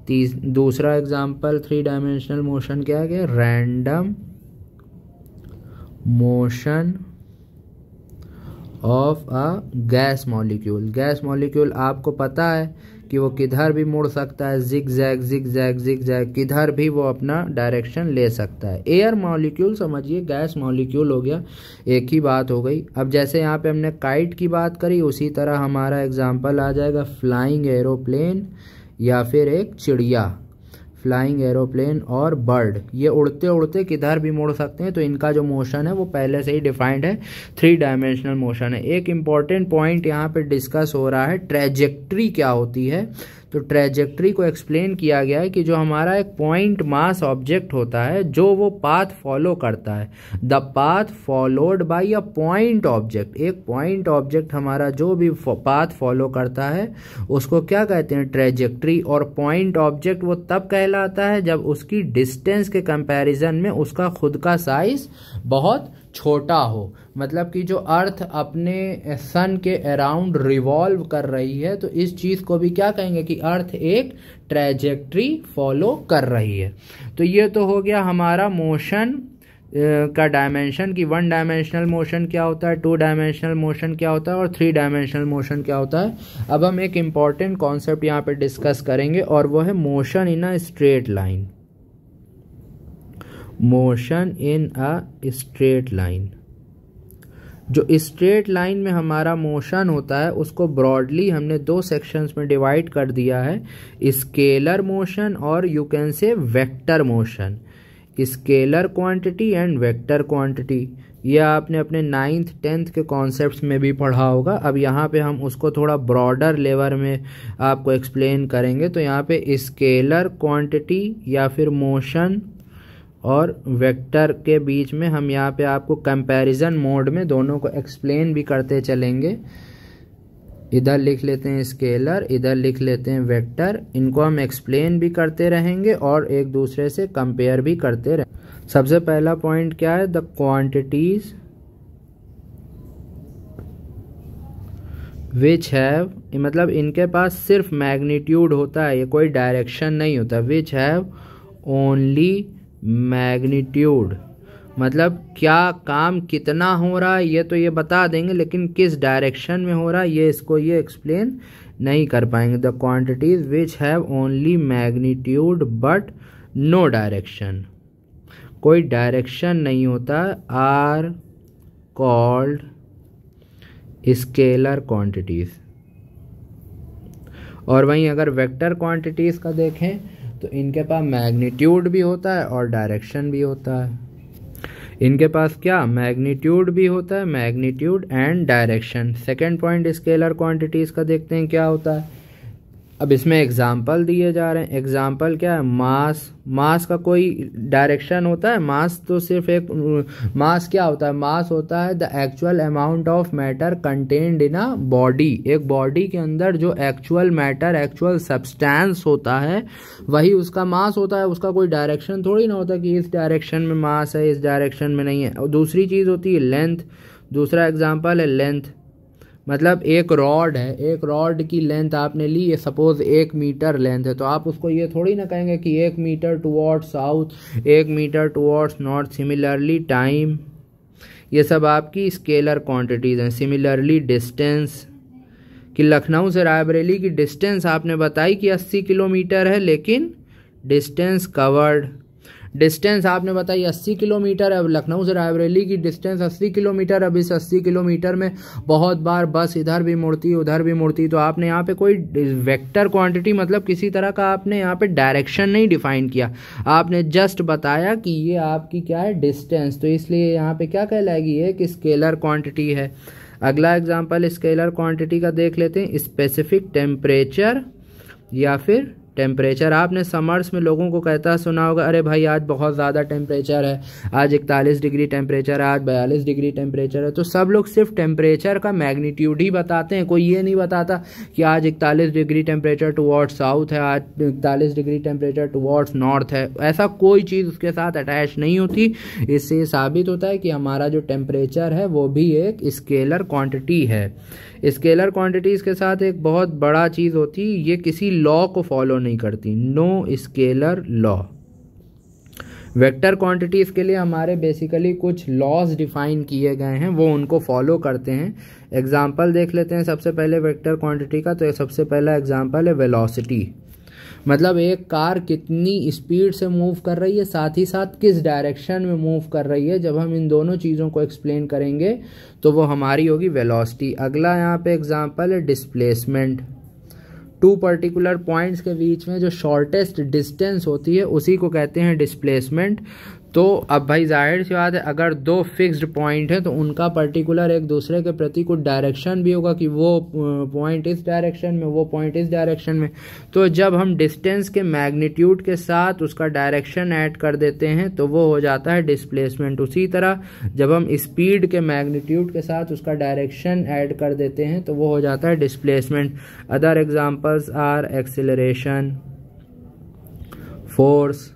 दूसरा एग्जांपल थ्री डायमेंशनल मोशन क्या है, random motion of a gas molecule. Gas molecule आपको पता है कि वो किधर भी मुड़ सकता है, जिग जैग किधर भी वो अपना डायरेक्शन ले सकता है। एयर मॉलिक्यूल समझिए गैस मॉलिक्यूल हो गया, एक ही बात हो गई। अब जैसे यहाँ पे हमने काइट की बात करी, उसी तरह हमारा एग्जांपल आ जाएगा फ्लाइंग एरोप्लेन या फिर एक चिड़िया, फ्लाइंग एरोप्लेन और बर्ड। ये उड़ते उड़ते किधर भी मुड़ सकते हैं, तो इनका जो मोशन है वो पहले से ही डिफाइंड है, थ्री डायमेंशनल मोशन है। एक इम्पॉर्टेंट पॉइंट यहाँ पे डिस्कस हो रहा है, ट्रैजेक्टरी क्या होती है। तो ट्रैजेक्टरी को एक्सप्लेन किया गया है कि जो हमारा एक पॉइंट मास ऑब्जेक्ट होता है, जो वो पाथ फॉलो करता है, the path followed by a point object. एक पॉइंट ऑब्जेक्ट हमारा जो भी पाथ फॉलो करता है उसको क्या कहते हैं, ट्रैजेक्टरी। और पॉइंट ऑब्जेक्ट वो तब कहलाता है जब उसकी डिस्टेंस के कंपैरिजन में उसका खुद का साइज बहुत छोटा हो। मतलब कि जो अर्थ अपने सन के अराउंड रिवॉल्व कर रही है, तो इस चीज़ को भी क्या कहेंगे कि अर्थ एक ट्रैजेक्टरी फॉलो कर रही है। तो ये तो हो गया हमारा मोशन का डायमेंशन की वन डायमेंशनल मोशन क्या होता है, टू डायमेंशनल मोशन क्या होता है और थ्री डायमेंशनल मोशन क्या होता है। अब हम एक इम्पॉर्टेंट कॉन्सेप्ट यहाँ पे डिस्कस करेंगे और वो है motion in a straight line. Motion in a straight line, जो स्ट्रेट लाइन में हमारा मोशन होता है उसको ब्रॉडली हमने दो सेक्शंस में डिवाइड कर दिया है, स्केलर मोशन और you can say vector motion. Scalar quantity and vector quantity. ये आपने अपने 9th 10th के कॉन्सेप्ट्स में भी पढ़ा होगा। अब यहाँ पे हम उसको थोड़ा ब्रॉडर लेवल में आपको एक्सप्लेन करेंगे। तो यहाँ पे स्केलर क्वांटिटी या फिर मोशन और वेक्टर के बीच में हम यहाँ पे आपको कंपैरिजन मोड में दोनों को एक्सप्लेन भी करते चलेंगे। इधर लिख लेते हैं स्केलर, इधर लिख लेते हैं वेक्टर। इनको हम एक्सप्लेन भी करते रहेंगे और एक दूसरे से कंपेयर भी करते रहेंगे। सबसे पहला पॉइंट क्या है, द क्वांटिटीज विच हैव, मतलब इनके पास सिर्फ मैग्नीट्यूड होता है, ये कोई डायरेक्शन नहीं होता। विच हैव ओनली मैग्नीट्यूड, मतलब क्या काम कितना हो रहा है ये तो ये बता देंगे, लेकिन किस डायरेक्शन में हो रहा है ये इसको ये एक्सप्लेन नहीं कर पाएंगे। The quantities which have only magnitude but no direction, कोई डायरेक्शन नहीं होता, आर कॉल्ड स्केलर क्वांटिटीज। और वहीं अगर वेक्टर क्वांटिटीज का देखें तो इनके पास मैग्नीट्यूड भी होता है और डायरेक्शन भी होता है। इनके पास क्या, मैग्नीट्यूड भी होता है, magnitude and direction. Second point scalar quantities का देखते हैं क्या होता है। अब इसमें एग्जाम्पल दिए जा रहे हैं। एग्जाम्पल क्या है, मास। मास का कोई डायरेक्शन होता है? मास तो सिर्फ एक, मास क्या होता है, मास होता है the actual amount of matter contained in a body. एक बॉडी के अंदर जो एक्चुअल मैटर, एक्चुअल सब्सटेंस होता है वही उसका मास होता है। उसका कोई डायरेक्शन थोड़ी ना होता कि इस डायरेक्शन में मास है, इस डायरेक्शन में नहीं है। और दूसरी चीज़ होती है लेंथ। दूसरा एग्जाम्पल है लेंथ, मतलब एक रॉड है, एक रॉड की लेंथ आपने ली, ये सपोज 1 मीटर लेंथ है, तो आप उसको ये थोड़ी ना कहेंगे कि 1 metre towards south, 1 metre towards north. Similarly time, ये सब आपकी स्केलर क्वांटिटीज़ हैं। सिमिलरली डिस्टेंस, कि लखनऊ से रायबरेली की डिस्टेंस आपने बताई कि 80 किलोमीटर है, लेकिन डिस्टेंस कवर्ड, डिस्टेंस आपने बताई 80 किलोमीटर। अब लखनऊ से रायबरेली की डिस्टेंस 80 किलोमीटर। अब इस 80 किलोमीटर में बहुत बार बस इधर भी मुड़ती उधर भी मुड़ती, तो आपने यहाँ पे कोई वेक्टर क्वांटिटी, मतलब किसी तरह का आपने यहाँ पे डायरेक्शन नहीं डिफाइन किया, आपने जस्ट बताया कि ये आपकी क्या है, डिस्टेंस। तो इसलिए यहाँ पे क्या कहलाएगी, ये कि स्केलर क्वांटिटी है। अगला एग्जाम्पल स्केलर क्वांटिटी का देख लेते हैं। स्पेसिफिक टेम्परेचर या फिर टेम्परेचर। आपने समर्स में लोगों को कहता सुना होगा, अरे भाई आज बहुत ज़्यादा टेम्परेचर है, आज 41 डिग्री टेम्परेचर है, आज 42 डिग्री टेम्परेचर है। तो सब लोग सिर्फ टेम्परेचर का मैग्नीट्यूड ही बताते हैं, कोई ये नहीं बताता कि आज 41 डिग्री टेम्परेचर टुवर्ड्स साउथ है, आज 41 डिग्री टेम्परेचर टुवर्ड्स नॉर्थ है। ऐसा कोई चीज़ उसके साथ अटैच नहीं होती। इससे साबित होता है कि हमारा जो टेम्परेचर है वो भी एक स्केलर क्वांटिटी है। स्केलर क्वांटिटीज़ के साथ एक बहुत बड़ा चीज़ होती है, ये किसी लॉ को फॉलो नहीं करती, no scalar law. Vector quantities के लिए हमारे बेसिकली कुछ लॉज डिफाइन किए गए हैं, वो उनको फॉलो करते हैं। एग्जाम्पल देख लेते हैं सबसे पहले वेक्टर क्वांटिटी का। तो सबसे पहला एग्जाम्पल है वेलोसिटी, मतलब एक कार कितनी स्पीड से मूव कर रही है, साथ ही साथ किस डायरेक्शन में मूव कर रही है। जब हम इन दोनों चीज़ों को एक्सप्लेन करेंगे तो वो हमारी होगी वेलोसिटी। अगला यहाँ पे एग्जांपल है डिस्प्लेसमेंट। 2 पर्टिकुलर पॉइंट्स के बीच में जो शॉर्टेस्ट डिस्टेंस होती है उसी को कहते हैं डिस्प्लेसमेंट। तो अब भाई जाहिर सी बात है, अगर 2 फिक्स्ड पॉइंट है तो उनका पर्टिकुलर एक दूसरे के प्रति कुछ डायरेक्शन भी होगा कि वो पॉइंट इस डायरेक्शन में, वो पॉइंट इस डायरेक्शन में। तो जब हम डिस्टेंस के मैग्नीट्यूड के साथ उसका डायरेक्शन ऐड कर देते हैं तो वो हो जाता है डिस्प्लेसमेंट। उसी तरह जब हम स्पीड के मैग्नीट्यूड के साथ उसका डायरेक्शन ऐड कर देते हैं तो वो हो जाता है displacement. Other examples are acceleration, force.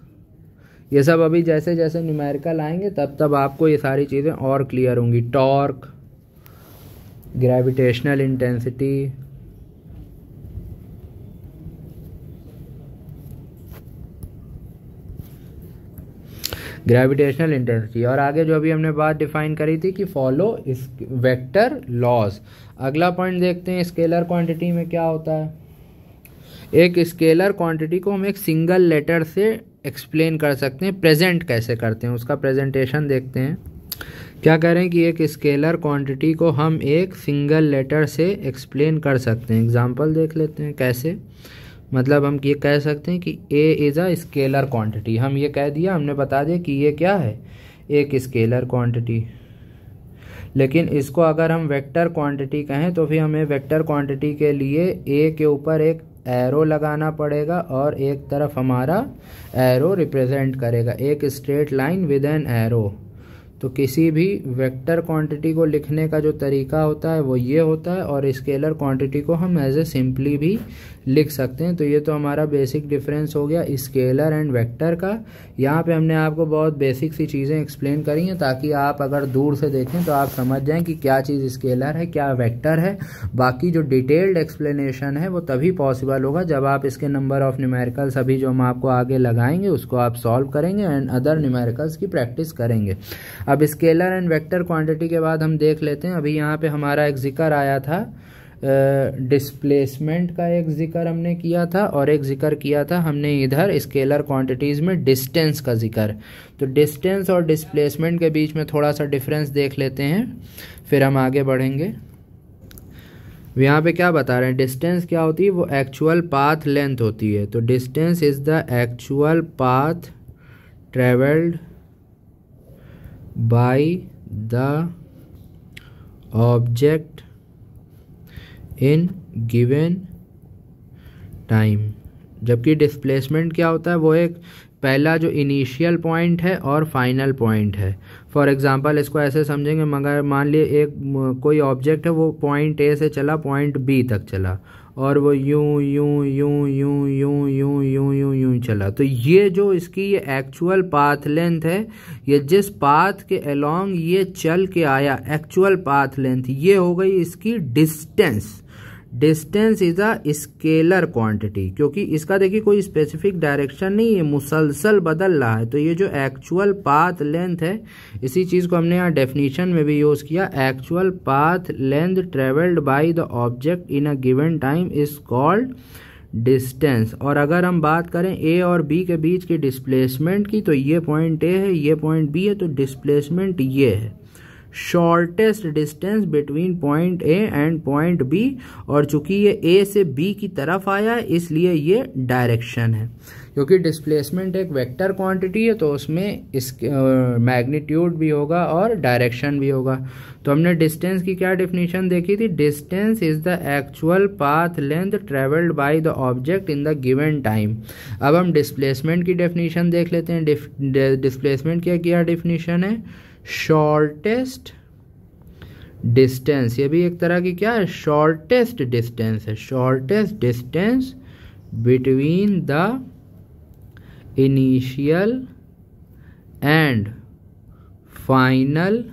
ये सब अभी जैसे जैसे न्यूमेरिकल आएंगे तब तब आपको ये सारी चीज़ें और क्लियर होंगी। Torque, gravitational intensity, gravitational intensity. और आगे जो अभी हमने बात डिफाइन करी थी कि फॉलो इस वेक्टर लॉज। अगला पॉइंट देखते हैं स्केलर क्वांटिटी में क्या होता है। एक स्केलर क्वांटिटी को हम एक सिंगल लेटर से एक्सप्लेन कर सकते हैं। प्रेजेंट कैसे करते हैं उसका प्रेजेंटेशन देखते हैं। क्या कह रहे हैं कि एक स्केलर क्वांटिटी को हम एक सिंगल लेटर से एक्सप्लेन कर सकते हैं। एग्जांपल देख लेते हैं कैसे। मतलब हम ये कह सकते हैं कि A is a scalar quantity. हम ये कह दिया, हमने बता दिया कि ये क्या है, एक स्केलर क्वांटिटी। लेकिन इसको अगर हम वेक्टर क्वांटिटी कहें तो फिर हमें वेक्टर क्वांटिटी के लिए ए के ऊपर एक एरो लगाना पड़ेगा और एक तरफ हमारा एरो रिप्रेजेंट करेगा, एक straight line with an arrow. तो किसी भी वेक्टर क्वांटिटी को लिखने का जो तरीका होता है वो ये होता है, और स्केलर क्वांटिटी को हम एज ए सिंपली भी लिख सकते हैं। तो ये तो हमारा बेसिक डिफरेंस हो गया स्केलर एंड वेक्टर का। यहाँ पे हमने आपको बहुत बेसिक सी चीज़ें एक्सप्लेन करी हैं ताकि आप अगर दूर से देखें तो आप समझ जाएं कि क्या चीज़ स्केलर है, क्या वेक्टर है। बाकी जो डिटेल्ड एक्सप्लेनेशन है वो तभी पॉसिबल होगा जब आप इसके नंबर ऑफ न्यूमेरिकल्स अभी जो हम आपको आगे लगाएंगे उसको आप सॉल्व करेंगे एंड अदर न्यूमेरिकल्स की प्रैक्टिस करेंगे। अब स्केलर एंड वेक्टर क्वांटिटी के बाद हम देख लेते हैं, अभी यहाँ पे हमारा एक जिक्र आया था डिस्प्लेसमेंट का, एक जिक्र हमने किया था और एक जिक्र किया था हमने इधर स्केलर क्वांटिटीज़ में डिस्टेंस का जिक्र। तो डिस्टेंस और डिस्प्लेसमेंट के बीच में थोड़ा सा डिफरेंस देख लेते हैं, फिर हम आगे बढ़ेंगे। यहाँ पे क्या बता रहे हैं, डिस्टेंस क्या होती है, वो एक्चुअल पाथ लेंथ होती है। तो distance is the actual path travelled by the object in given time। जबकि डिस्प्लेसमेंट क्या होता है, वो एक पहला जो इनिशियल पॉइंट है और फाइनल पॉइंट है। फॉर एग्जांपल इसको ऐसे समझेंगे, मगर मान लिए एक कोई ऑब्जेक्ट है वो पॉइंट ए से चला पॉइंट बी तक चला और वो यूं यूं यूं यूं यूं यूं यूं यूं यूं चला। तो ये जो इसकी ये एक्चुअल पाथ लेंथ है, ये जिस पाथ के अलोंग ये चल के आया एक्चुअल पाथ लेंथ, ये हो गई इसकी distance. Distance is a scalar quantity, क्योंकि इसका देखिए कोई स्पेसिफिक डायरेक्शन नहीं है, मुसलसल बदल रहा है। तो ये जो एक्चुअल पाथ लेंथ है, इसी चीज़ को हमने यहाँ डेफिनेशन में भी यूज़ किया। Actual path length travelled by the object in a given time is called distance. और अगर हम बात करें ए और बी के बीच की डिस्प्लेसमेंट की, तो ये पॉइंट ए है, ये पॉइंट बी है, तो डिस्प्लेसमेंट ये है shortest distance between point A and point B. और चूंकि ये ए से बी की तरफ आया है इसलिए ये डायरेक्शन है। क्योंकि डिस्प्लेसमेंट एक वेक्टर क्वांटिटी है तो उसमें इस मैग्नीट्यूड भी होगा और डायरेक्शन भी होगा। तो हमने डिस्टेंस की क्या डेफिनेशन देखी थी, distance is the actual path length travelled by the object in the given time. अब हम डिस्प्लेसमेंट की डेफिनेशन देख लेते हैं। डिस्प्लेसमेंट की क्या डेफिनेशन है, शॉर्टेस्ट डिस्टेंस। ये भी एक तरह की क्या है, शॉर्टेस्ट डिस्टेंस है। Shortest distance between the initial and final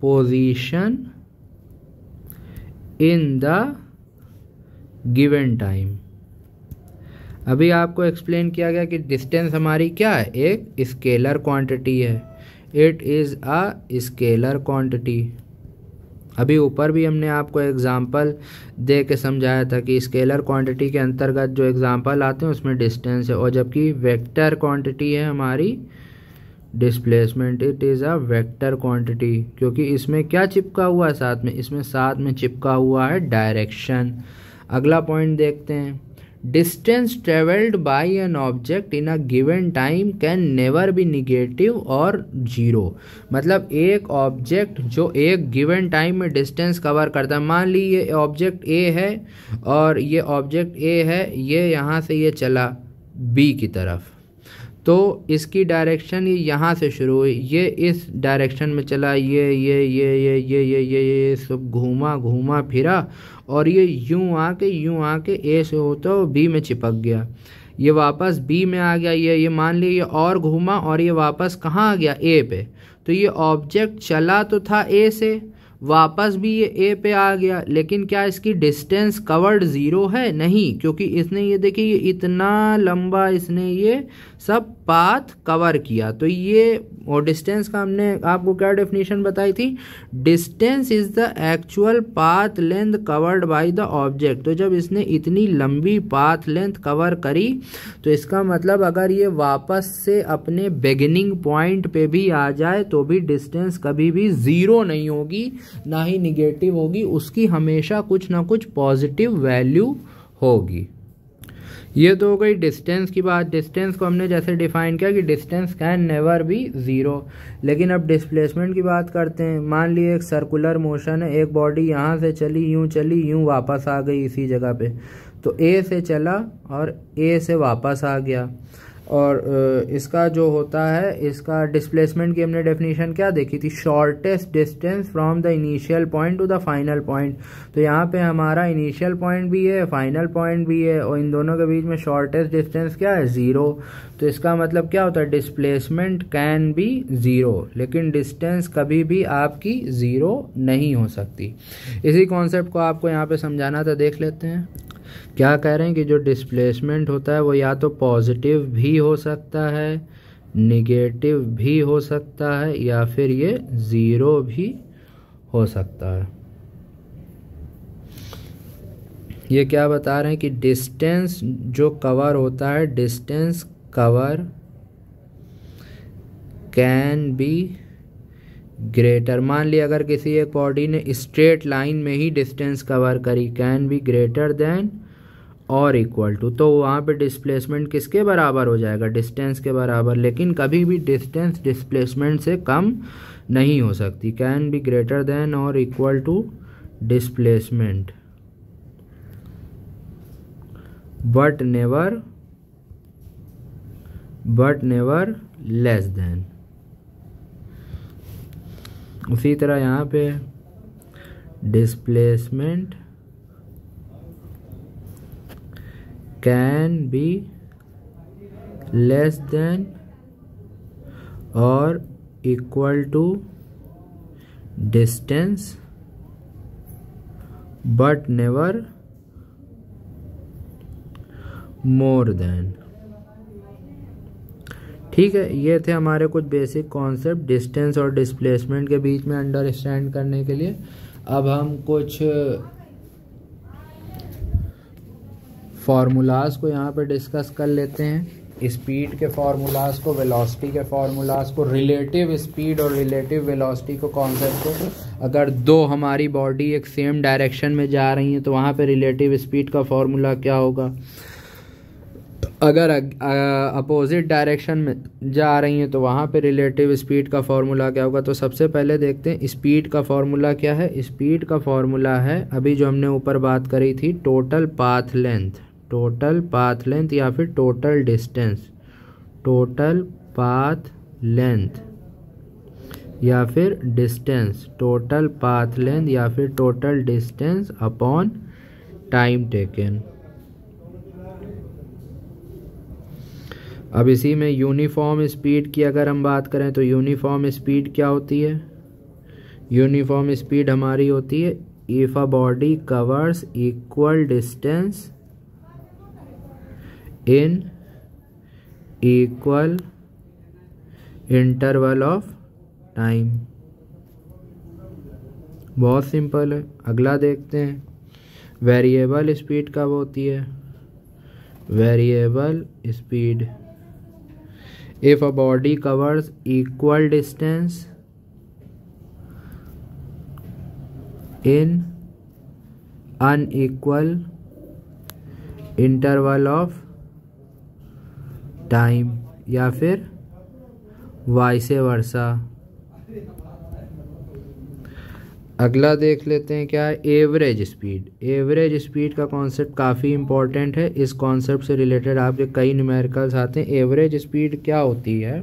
position in the given time. अभी आपको एक्सप्लेन किया गया कि डिस्टेंस हमारी क्या है, एक स्केलर क्वांटिटी है। It is a scalar quantity. अभी ऊपर भी हमने आपको एग्जाम्पल दे के समझाया था कि स्केलर क्वांटिटी के अंतर्गत जो एग्जाम्पल आते हैं उसमें डिस्टेंस है, और जबकि वेक्टर क्वांटिटी है हमारी displacement, it is a vector quantity. क्योंकि इसमें क्या चिपका हुआ है साथ में, इसमें साथ में चिपका हुआ है डायरेक्शन। अगला पॉइंट देखते हैं, distance travelled by an object in a given time can never be negative और जीरो। मतलब एक ऑब्जेक्ट जो एक गिवन टाइम में डिस्टेंस कवर करता है, मान ली ये ऑब्जेक्ट ए है और ये ऑब्जेक्ट ए है, ये यहाँ से ये चला बी की तरफ, तो इसकी डायरेक्शन ये यहाँ से शुरू हुई, ये इस डायरेक्शन में चला, ये सब घूमा फिरा और ये यूं आके ए से होता हुआ बी में चिपक गया, ये वापस बी में आ गया, ये मान लीजिए ये और घूमा और ये वापस कहाँ आ गया, ए पे। तो ये ऑब्जेक्ट चला तो था ए से, वापस भी ये ए पे आ गया, लेकिन क्या इसकी डिस्टेंस कवर्ड ज़ीरो है, नहीं, क्योंकि इसने ये देखिए ये इतना लंबा इसने ये सब पाथ कवर किया। तो ये और डिस्टेंस का हमने आपको क्या डेफिनेशन बताई थी, distance is the actual path length covered by the object. तो जब इसने इतनी लंबी पाथ लेंथ कवर करी तो इसका मतलब अगर ये वापस से अपने बिगिनिंग पॉइंट पे भी आ जाए तो भी डिस्टेंस कभी भी ज़ीरो नहीं होगी, ना ही निगेटिव होगी, उसकी हमेशा कुछ ना कुछ पॉजिटिव वैल्यू होगी। ये तो हो गई डिस्टेंस की बात। डिस्टेंस को हमने जैसे डिफाइन किया कि distance can never be zero. लेकिन अब डिस्प्लेसमेंट की बात करते हैं। मान लिए एक सर्कुलर मोशन है, एक बॉडी यहाँ से चली यूँ वापस आ गई इसी जगह पे, तो ए से चला और ए से वापस आ गया। और इसका जो होता है, इसका डिस्प्लेसमेंट की हमने डेफिनेशन क्या देखी थी, shortest distance from the initial point two the final point. तो यहाँ पे हमारा इनिशियल पॉइंट भी है, फाइनल पॉइंट भी है, और इन दोनों के बीच में शॉर्टेस्ट डिस्टेंस क्या है, ज़ीरो। तो इसका मतलब क्या होता है, डिस्प्लेसमेंट कैन बी ज़ीरो, लेकिन डिस्टेंस कभी भी आपकी ज़ीरो नहीं हो सकती। इसी कॉन्सेप्ट को आपको यहाँ पे समझाना था, देख लेते हैं। क्या कह रहे हैं कि जो डिस्प्लेसमेंट होता है वो या तो पॉजिटिव भी हो सकता है, निगेटिव भी हो सकता है, या फिर ये ज़ीरो भी हो सकता है। ये क्या बता रहे हैं कि डिस्टेंस जो कवर होता है, distance cover can be greater. मान लिया अगर किसी एक बॉडी ने स्ट्रेट लाइन में ही डिस्टेंस कवर करी, कैन बी ग्रेटर देन और इक्वल टू, तो वहाँ पे डिस्प्लेसमेंट किसके बराबर हो जाएगा, डिस्टेंस के बराबर। लेकिन कभी भी डिस्टेंस डिस्प्लेसमेंट से कम नहीं हो सकती। कैन बी ग्रेटर देन और equal to displacement but never less than. उसी तरह यहाँ पे displacement can be less than और equal to distance but never more than. ठीक है, ये थे हमारे कुछ बेसिक कॉन्सेप्ट डिस्टेंस और डिस्प्लेसमेंट के बीच में अंडरस्टैंड करने के लिए। अब हम कुछ फार्मूलाज को यहाँ पे डिस्कस कर लेते हैं। स्पीड के फार्मूलाज को, वेलोसिटी के फार्मूलाज को, रिलेटिव स्पीड और रिलेटिव वेलोसिटी को, कॉन्सेप्ट को। अगर दो हमारी बॉडी एक सेम डायरेक्शन में जा रही हैं तो वहाँ पे रिलेटिव स्पीड का फार्मूला क्या होगा। अगर अपोजिट डायरेक्शन में जा रही हैं तो वहाँ पे रिलेटिव स्पीड का फार्मूला क्या होगा। तो सबसे पहले देखते हैं स्पीड का फार्मूला क्या है। स्पीड का फार्मूला है अभी जो हमने ऊपर बात करी थी, टोटल पाथ लेंथ या फिर total distance, total path length या फिर डिस्टेंस, टोटल पाथ लेंथ या फिर total distance upon time taken. अब इसी में यूनिफॉर्म स्पीड की अगर हम बात करें तो यूनिफॉर्म स्पीड क्या होती है। यूनिफॉर्म स्पीड हमारी होती है if a body covers equal distance in equal interval of time. बहुत सिंपल है। अगला देखते हैं, वेरिएबल स्पीड कब होती है। Variable speed if a body covers equal distance in unequal interval of time या फिर वाइस वर्सा। अगला देख लेते हैं क्या है, एवरेज स्पीड। एवरेज स्पीड का कॉन्सेप्ट काफ़ी इंपॉर्टेंट है। इस कॉन्सेप्ट से रिलेटेड आपके कई न्यूमेरिकल्स आते हैं। एवरेज स्पीड क्या होती है,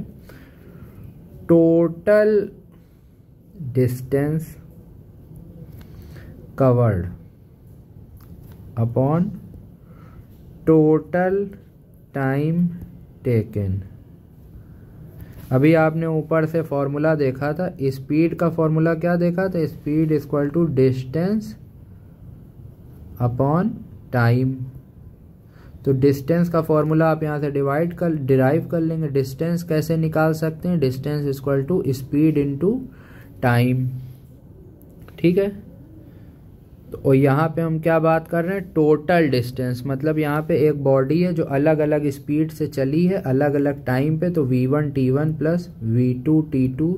total distance covered upon total time taken. अभी आपने ऊपर से फॉर्मूला देखा था, स्पीड का फॉर्मूला क्या देखा था, speed equal to distance upon time. तो डिस्टेंस का फॉर्मूला आप यहाँ से डिराइव कर लेंगे। डिस्टेंस कैसे निकाल सकते हैं, distance equal to speed into time. ठीक है, तो यहाँ पे हम क्या बात कर रहे हैं, टोटल डिस्टेंस। मतलब यहाँ पे एक बॉडी है जो अलग अलग स्पीड से चली है अलग अलग टाइम पे, तो v1 t1 plus v2 t2।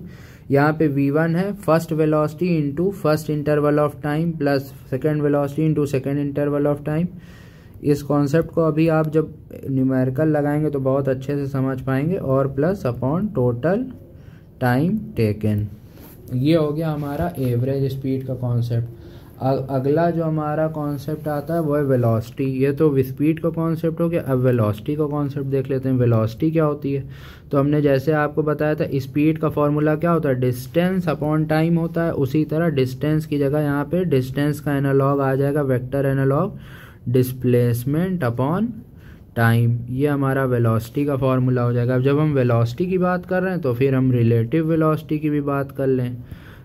यहाँ पे v1 है first velocity into first interval of time plus second velocity into second interval of time. इस कॉन्सेप्ट को अभी आप जब न्यूमेरिकल लगाएंगे तो बहुत अच्छे से समझ पाएंगे। और plus upon total time taken, ये हो गया हमारा एवरेज स्पीड का कॉन्सेप्ट। अगला जो हमारा कॉन्सेप्ट आता है वो है वेलोसिटी। ये तो स्पीड का कॉन्सेप्ट हो गया। अब वेलोसिटी का कॉन्सेप्ट देख लेते हैं। वेलोसिटी क्या होती है? तो हमने जैसे आपको बताया था स्पीड का फॉर्मूला क्या होता है, डिस्टेंस अपॉन टाइम होता है। उसी तरह डिस्टेंस की जगह यहाँ पे डिस्टेंस का एनालॉग आ जाएगा vector analog displacement upon time. ये हमारा वेलोसिटी का फॉर्मूला हो जाएगा। अब जब हम वेलोसिटी की बात कर रहे हैं तो फिर हम रिलेटिव वेलोसिटी की भी बात कर लें।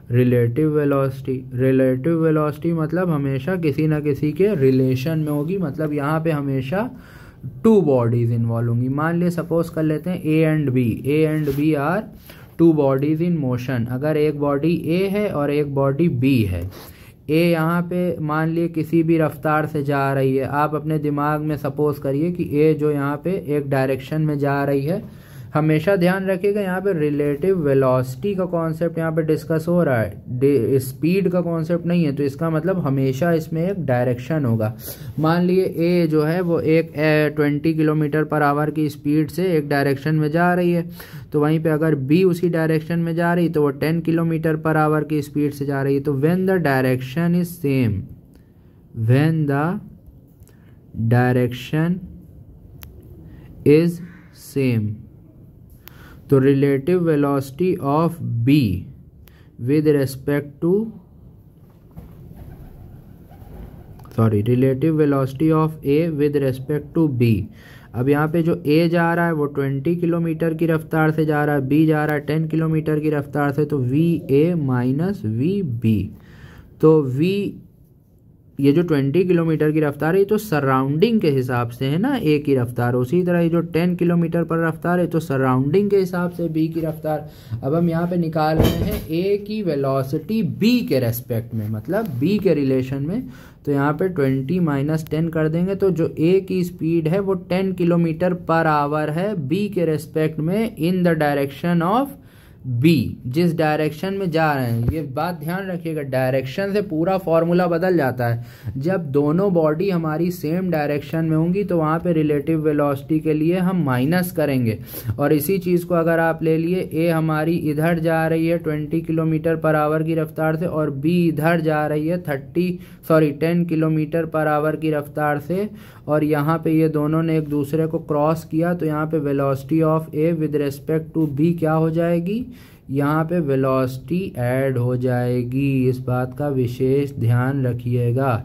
रिलेटिव वेलोसिटी मतलब हमेशा किसी ना किसी के रिलेशन में होगी, मतलब यहाँ पे हमेशा टू बॉडीज इन्वॉल्व होंगी। मान लिए सपोज कर लेते हैं A and B are two bodies in motion. अगर एक बॉडी ए है और एक बॉडी बी है, ए यहाँ पे मान लिए किसी भी रफ्तार से जा रही है। आप अपने दिमाग में सपोज करिए कि ए जो यहाँ पे एक डायरेक्शन में जा रही है। हमेशा ध्यान रखिएगा यहाँ पे रिलेटिव वेलोसिटी का कॉन्सेप्ट यहाँ पे डिस्कस हो रहा है, स्पीड का कॉन्सेप्ट नहीं है। तो इसका मतलब हमेशा इसमें एक डायरेक्शन होगा। मान लिए ए जो है वो एक 20 किलोमीटर पर आवर की स्पीड से एक डायरेक्शन में जा रही है, तो वहीं पे अगर बी उसी डायरेक्शन में जा रही तो वो 10 किलोमीटर पर आवर की स्पीड से जा रही है। तो when the direction is same, when the direction is same, तो relative velocity of B with respect to relative velocity of A with respect to B. अब यहाँ पे जो ए जा रहा है वो 20 किलोमीटर की रफ्तार से जा रहा है, बी जा रहा है 10 किलोमीटर की रफ्तार से, तो V A minus V B. तो वी ये जो 20 किलोमीटर की रफ्तार है ये तो सराउंडिंग के हिसाब से है ना ए की रफ्तार, उसी तरह ये जो 10 किलोमीटर पर रफ्तार है तो सराउंडिंग के हिसाब से बी की रफ्तार। अब हम यहाँ पे निकाल रहे हैं ए की वेलोसिटी बी के रेस्पेक्ट में, मतलब बी के रिलेशन में। तो यहाँ पे 20 माइनस 10 कर देंगे तो जो ए की स्पीड है वो 10 किलोमीटर पर आवर है बी के रेस्पेक्ट में in the direction of B, जिस डायरेक्शन में जा रहे हैं। ये बात ध्यान रखिएगा, डायरेक्शन से पूरा फॉर्मूला बदल जाता है। जब दोनों बॉडी हमारी सेम डायरेक्शन में होंगी तो वहाँ पे रिलेटिव वेलोसिटी के लिए हम माइनस करेंगे। और इसी चीज़ को अगर आप ले लिए, ए हमारी इधर जा रही है 20 किलोमीटर पर आवर की रफ्तार से और बी इधर जा रही है 10 किलोमीटर पर आवर की रफ्तार से, और यहाँ पे ये दोनों ने एक दूसरे को क्रॉस किया, तो यहाँ पे velocity of A with respect to B क्या हो जाएगी, यहाँ पे वेलोसिटी ऐड हो जाएगी। इस बात का विशेष ध्यान रखिएगा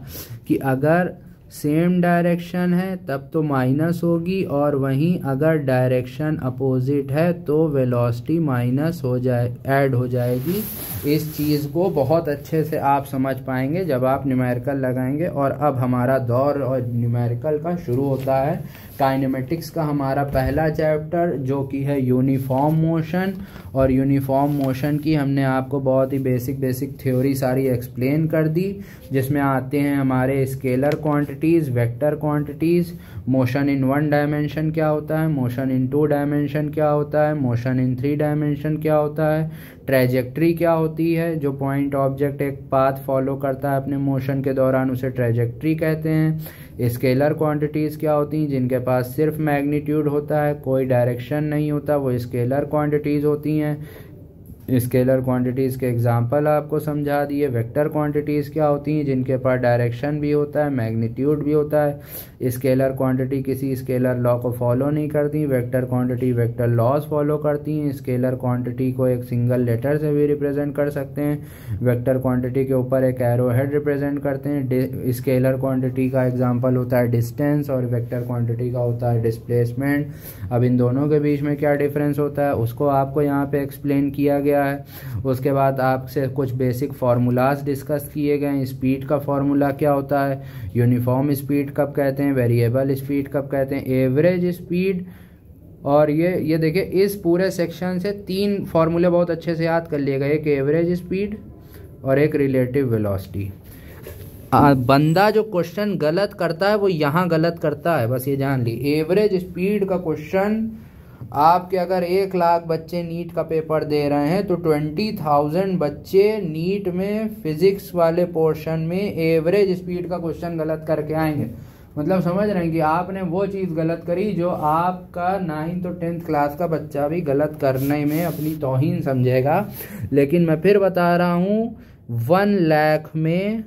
कि अगर सेम डायरेक्शन है तब तो माइनस होगी, और वहीं अगर डायरेक्शन अपोजिट है तो वेलोसिटी माइनस हो जाए, ऐड हो जाएगी। इस चीज़ को बहुत अच्छे से आप समझ पाएंगे जब आप न्यूमेरिकल लगाएंगे। और अब हमारा दौर और न्यूमेरिकल का शुरू होता है। काइनेमेटिक्स का हमारा पहला चैप्टर जो कि है यूनिफॉर्म मोशन, और यूनिफॉर्म मोशन की हमने आपको बहुत ही बेसिक थ्योरी सारी एक्सप्लेन कर दी, जिसमें आते हैं हमारे scalar quantities, vector quantities, motion in 1 dimension क्या होता है, मोशन इन 2 डायमेंशन क्या होता है, मोशन इन 3 डायमेंशन क्या होता है, ट्रैजेक्ट्री क्या होती है, जो पॉइंट ऑब्जेक्ट एक पाथ फॉलो करता है अपने मोशन के दौरान उसे ट्रैजेक्ट्री कहते हैं। स्केलर क्वांटिटीज़ क्या होती हैं, जिनके पास सिर्फ मैग्नीट्यूड होता है, कोई डायरेक्शन नहीं होता, वो स्केलर क्वांटिटीज़ होती हैं। स्केलर क्वांटिटीज़ के एग्जांपल आपको समझा दिए। वेक्टर क्वांटिटीज़ क्या होती हैं, जिनके पास डायरेक्शन भी होता है, मैग्नीट्यूड भी होता है। स्केलर क्वांटिटी किसी स्केलर लॉ को फॉलो नहीं करती, vector quantity vector laws follow करती हैं। स्केलर क्वांटिटी को एक सिंगल लेटर से भी रिप्रेजेंट कर सकते हैं, वेक्टर क्वांटिटी के ऊपर एक एरो हेड रिप्रेजेंट करते हैं। स्केलर क्वांटिटी का एग्जाम्पल होता है डिस्टेंस और वेक्टर क्वांटिटी का होता है डिस्प्लेसमेंट। अब इन दोनों के बीच में क्या डिफरेंस होता है उसको आपको यहाँ पे एक्सप्लेन किया गया है। उसके बाद आपसे कुछ बेसिक फार्मूलाज डिस्कस किए गए। स्पीड का फार्मूला क्या होता है, यूनिफॉर्म स्पीड कब कहते हैं, वेरिएबल स्पीड कब कहते हैं, एवरेज स्पीड। और ये देखिए इस पूरे सेक्शन से 3 फार्मूले बहुत अच्छे से याद कर लिए गए, एक एवरेज स्पीड और एक रिलेटिव वेलोसिटी। बंदा जो क्वेश्चन गलत करता है वो यहाँ गलत करता है, बस ये जान ली। एवरेज स्पीड का क्वेश्चन आपके अगर 1 लाख बच्चे नीट का पेपर दे रहे हैं तो 20,000 बच्चे नीट में फिजिक्स वाले पोर्शन में एवरेज स्पीड का क्वेश्चन गलत करके आएंगे। मतलब समझ रहे हैं कि आपने वो चीज़ गलत करी जो आपका 9th और 10th क्लास का बच्चा भी गलत करने में अपनी तौहीन समझेगा। लेकिन मैं फिर बता रहा हूँ 1 लाख में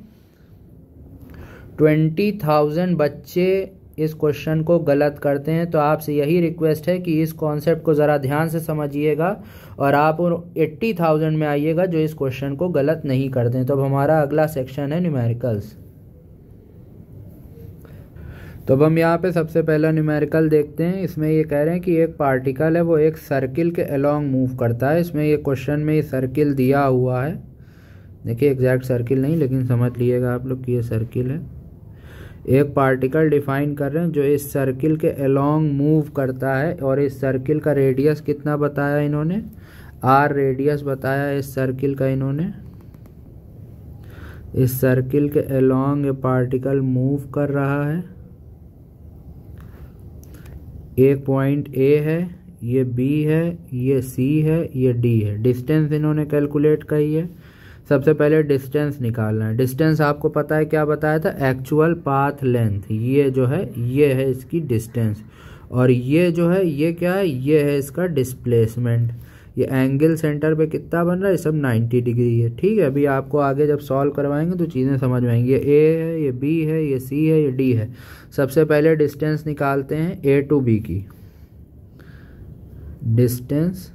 20,000 बच्चे इस क्वेश्चन को गलत करते हैं। तो आपसे यही रिक्वेस्ट है कि इस कॉन्सेप्ट को ज़रा ध्यान से समझिएगा और आप 80,000 में आइएगा जो इस क्वेश्चन को गलत नहीं करते हैं। तो अब हमारा अगला सेक्शन है न्यूमेरिकल्स। तो अब हम यहाँ पे सबसे पहला न्यूमेरिकल देखते हैं। इसमें ये कह रहे हैं कि एक पार्टिकल है वो एक सर्किल के अलोंग मूव करता है। इसमें ये क्वेश्चन में ये सर्किल दिया हुआ है, देखिए एग्जैक्ट सर्किल नहीं लेकिन समझ लीजिएगा आप लोग कि ये सर्किल है। एक पार्टिकल डिफाइन कर रहे हैं जो इस सर्किल के अलोंग मूव करता है और इस सर्किल का रेडियस कितना बताया इन्होंने, r रेडियस बताया इस सर्किल का इन्होंने। इस सर्किल के अलोंग ये पार्टिकल मूव कर रहा है। एक पॉइंट A है, ये B है, ये C है, ये D है। डिस्टेंस इन्होंने कैलकुलेट की है। सबसे पहले डिस्टेंस निकालना है। डिस्टेंस आपको पता है क्या बताया था, एक्चुअल पाथ लेंथ। ये जो है ये है इसकी डिस्टेंस और ये जो है ये क्या है, ये है इसका डिस्प्लेसमेंट। ये एंगल सेंटर पे कितना बन रहा है, सब 90 डिग्री है। ठीक है, अभी आपको आगे जब सॉल्व करवाएंगे तो चीज़ें समझ में आएंगी। ये A है, ये B है, ये C है, ये D है। सबसे पहले डिस्टेंस निकालते हैं A टू B की। Distance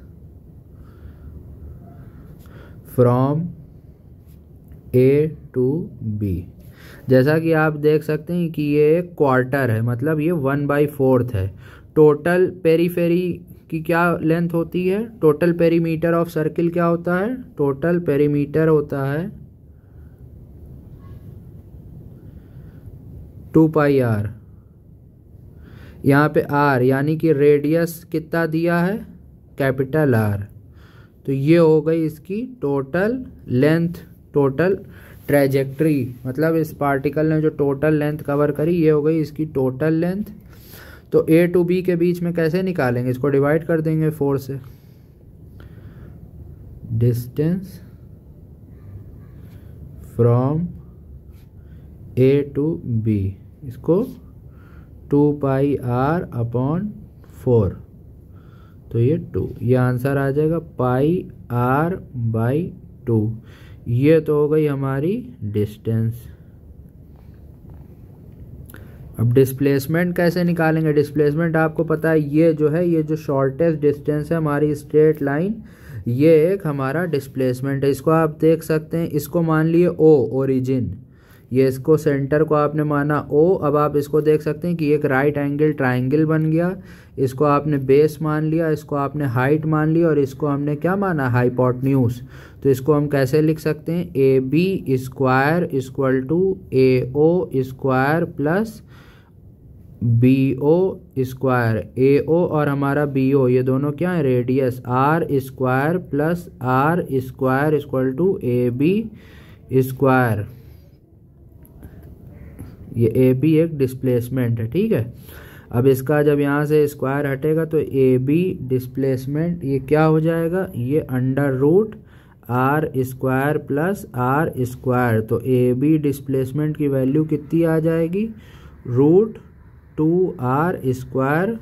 from A to B, जैसा कि आप देख सकते हैं कि ये एक क्वार्टर है, मतलब ये 1/4 है। टोटल पेरीफेरी की क्या लेंथ होती है, टोटल पेरीमीटर ऑफ सर्किल क्या होता है, टोटल पेरीमीटर होता है 2πr। यहाँ पे r यानी कि रेडियस कितना दिया है, कैपिटल R। तो ये हो गई इसकी टोटल लेंथ, टोटल ट्रेजेक्ट्री, मतलब इस पार्टिकल ने जो टोटल लेंथ कवर करी ये हो गई इसकी टोटल लेंथ। तो A टू B के बीच में कैसे निकालेंगे, इसको डिवाइड कर देंगे 4 से। Distance from A to B, इसको 2πr अपॉन 4, तो ये 2, ये आंसर आ जाएगा πr/2। ये तो हो गई हमारी डिस्टेंस। अब डिस्प्लेसमेंट कैसे निकालेंगे, डिस्प्लेसमेंट आपको पता है ये जो है, ये जो शॉर्टेस्ट डिस्टेंस है हमारी स्ट्रेट लाइन, ये एक हमारा डिस्प्लेसमेंट है। इसको आप देख सकते हैं, इसको मान लिए O ओरिजिन, ये इसको सेंटर को आपने माना O। अब आप इसको देख सकते हैं कि एक राइट एंगल ट्राइंगल बन गया। इसको आपने बेस मान लिया, इसको आपने हाइट मान लिया और इसको हमने क्या माना, हाइपोटेन्यूज। तो इसको हम कैसे लिख सकते हैं, AB square equal to AO square plus BO square. AO और हमारा BO ये दोनों क्या है, radius, R square plus R square equal to AB square. ये AB एक डिस्प्लेसमेंट है, ठीक है। अब इसका जब यहाँ से स्क्वायर हटेगा तो AB डिस्प्लेसमेंट ये क्या हो जाएगा, ये under root R square plus R square. तो AB डिस्प्लेसमेंट की वैल्यू कितनी आ जाएगी, √2R स्क्वायर।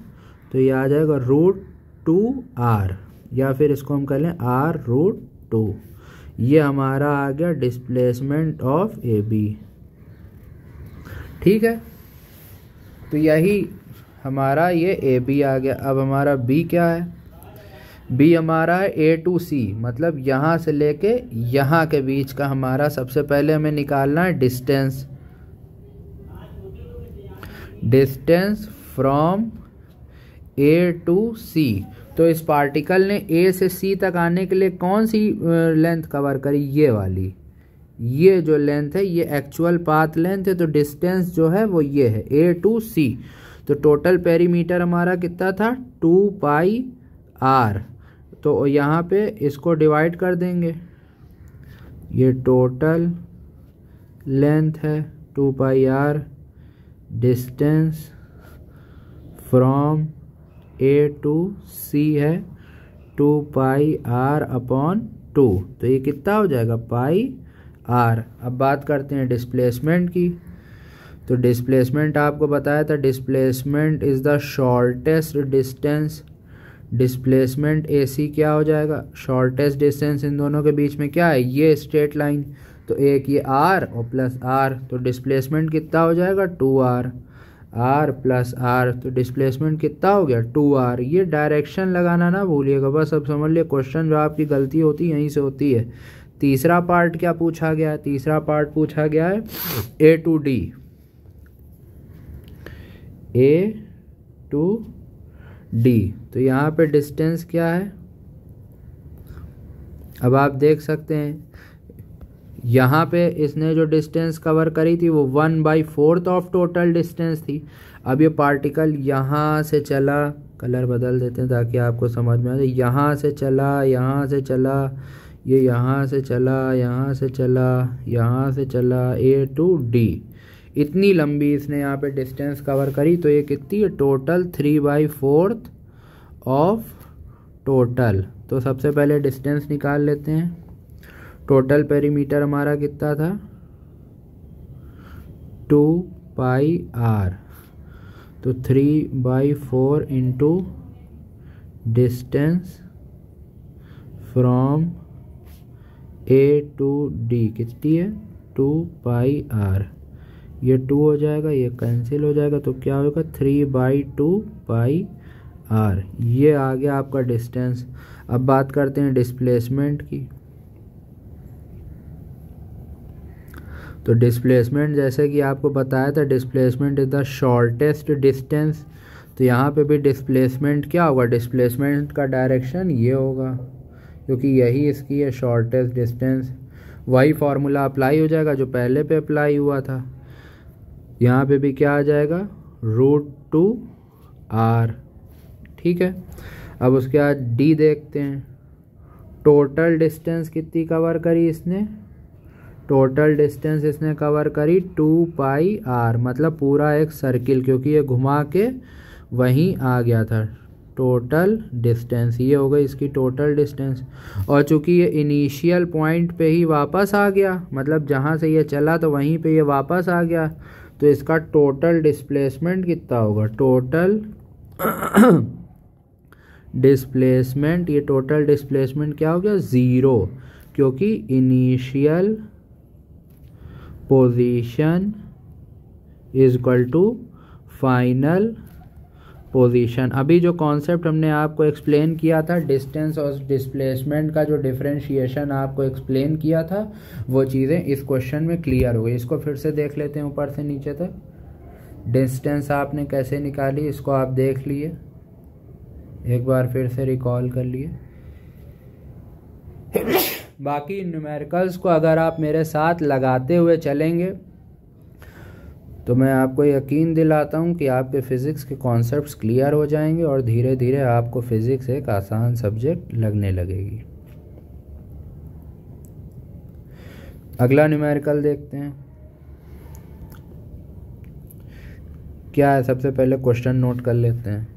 तो ये आ जाएगा √2R, या फिर इसको हम कह लें R√2। ये हमारा आ गया डिस्प्लेसमेंट ऑफ AB, ठीक है। तो यही हमारा ये AB आ गया। अब हमारा B क्या है, B हमारा है A टू C, मतलब यहाँ से लेके यहाँ के बीच का हमारा सबसे पहले हमें निकालना है distance. Distance from A to C। तो इस पार्टिकल ने A से C तक आने के लिए कौन सी लेंथ कवर करी, ये वाली। ये जो लेंथ है ये एक्चुअल पाथ लेंथ है। तो डिस्टेंस जो है वो ये है A टू C। तो टोटल पेरीमीटर हमारा कितना था, 2πr। तो यहाँ पे इसको डिवाइड कर देंगे, ये टोटल लेंथ है 2πr। Distance from A to C है 2πr अपॉन 2। तो ये कितना हो जाएगा, πr। अब बात करते हैं डिस्प्लेसमेंट की। तो डिस्प्लेसमेंट आपको बताया था, displacement is the shortest distance. Displacement AC क्या हो जाएगा, शॉर्टेस्ट डिस्टेंस इन दोनों के बीच में क्या है, ये स्ट्रेट लाइन, तो एक ये R और प्लस R, तो डिस्प्लेसमेंट कितना हो जाएगा 2R, R प्लस R, तो डिस्प्लेसमेंट कितना हो गया 2R। ये डायरेक्शन लगाना ना भूलिएगा, बस अब समझ लिए क्वेश्चन जो आपकी गलती होती है यहीं से होती है। तीसरा पार्ट क्या पूछा गया है, तीसरा पार्ट पूछा गया है A to D, A to D, तो यहाँ पे डिस्टेंस क्या है, अब आप देख सकते हैं यहाँ पे इसने जो डिस्टेंस कवर करी थी वो 1/4 ऑफ टोटल डिस्टेंस थी। अब ये पार्टिकल यहाँ से चला, कलर बदल देते हैं ताकि आपको समझ में आ जाए, यहाँ से चला, यहाँ से चला, ये यहाँ से चला, यहाँ से चला, यहाँ से चला, A to D, इतनी लंबी इसने यहाँ पे डिस्टेंस कवर करी। तो ये कितनी है टोटल 3/4 ऑफ टोटल। तो सबसे पहले डिस्टेंस निकाल लेते हैं। टोटल पेरीमीटर हमारा कितना था 2πr, तो 3/4 into distance from A to D कितनी है 2πr, ये 2 हो जाएगा, ये कैंसिल हो जाएगा, तो क्या होगा 3/2πr, ये आ गया आपका डिस्टेंस। अब बात करते हैं डिस्प्लेसमेंट की। तो डिस्प्लेसमेंट जैसे कि आपको बताया था, displacement is the shortest distance, तो यहाँ पे भी डिस्प्लेसमेंट क्या होगा, डिस्प्लेसमेंट का डायरेक्शन ये होगा क्योंकि यही इसकी है शॉर्टेस्ट डिस्टेंस। वही फार्मूला अप्लाई हो जाएगा जो पहले पे अप्लाई हुआ था, यहाँ पे भी क्या आ जाएगा √2r, ठीक है। अब उसके बाद D देखते हैं, टोटल डिस्टेंस कितनी कवर करी इसने, टोटल डिस्टेंस इसने कवर करी 2πr, मतलब पूरा एक सर्किल, क्योंकि ये घुमा के वहीं आ गया था। टोटल डिस्टेंस ये हो गई इसकी टोटल डिस्टेंस, और चूंकि ये इनिशियल पॉइंट पे ही वापस आ गया, मतलब जहाँ से ये चला तो वहीं पे ये वापस आ गया, तो इसका टोटल डिस्प्लेसमेंट कितना होगा, टोटल डिस्प्लेसमेंट, ये टोटल डिस्प्लेसमेंट क्या हो गया 0, क्योंकि initial position is equal to final position. अभी जो कॉन्सेप्ट हमने आपको एक्सप्लेन किया था, डिस्टेंस और डिस्प्लेसमेंट का जो डिफरेंशिएशन आपको एक्सप्लेन किया था, वो चीज़ें इस क्वेश्चन में क्लियर हो गई। इसको फिर से देख लेते हैं ऊपर से नीचे तक। डिस्टेंस आपने कैसे निकाली इसको आप देख लिए, एक बार फिर से रिकॉल कर लिए। बाकी न्यूमेरिकल्स को अगर आप मेरे साथ लगाते हुए चलेंगे तो मैं आपको यकीन दिलाता हूं कि आपके फ़िज़िक्स के कॉन्सेप्ट्स क्लियर हो जाएंगे और धीरे धीरे आपको फ़िज़िक्स एक आसान सब्जेक्ट लगने लगेगी। अगला न्यूमेरिकल देखते हैं क्या है। सबसे पहले क्वेश्चन नोट कर लेते हैं।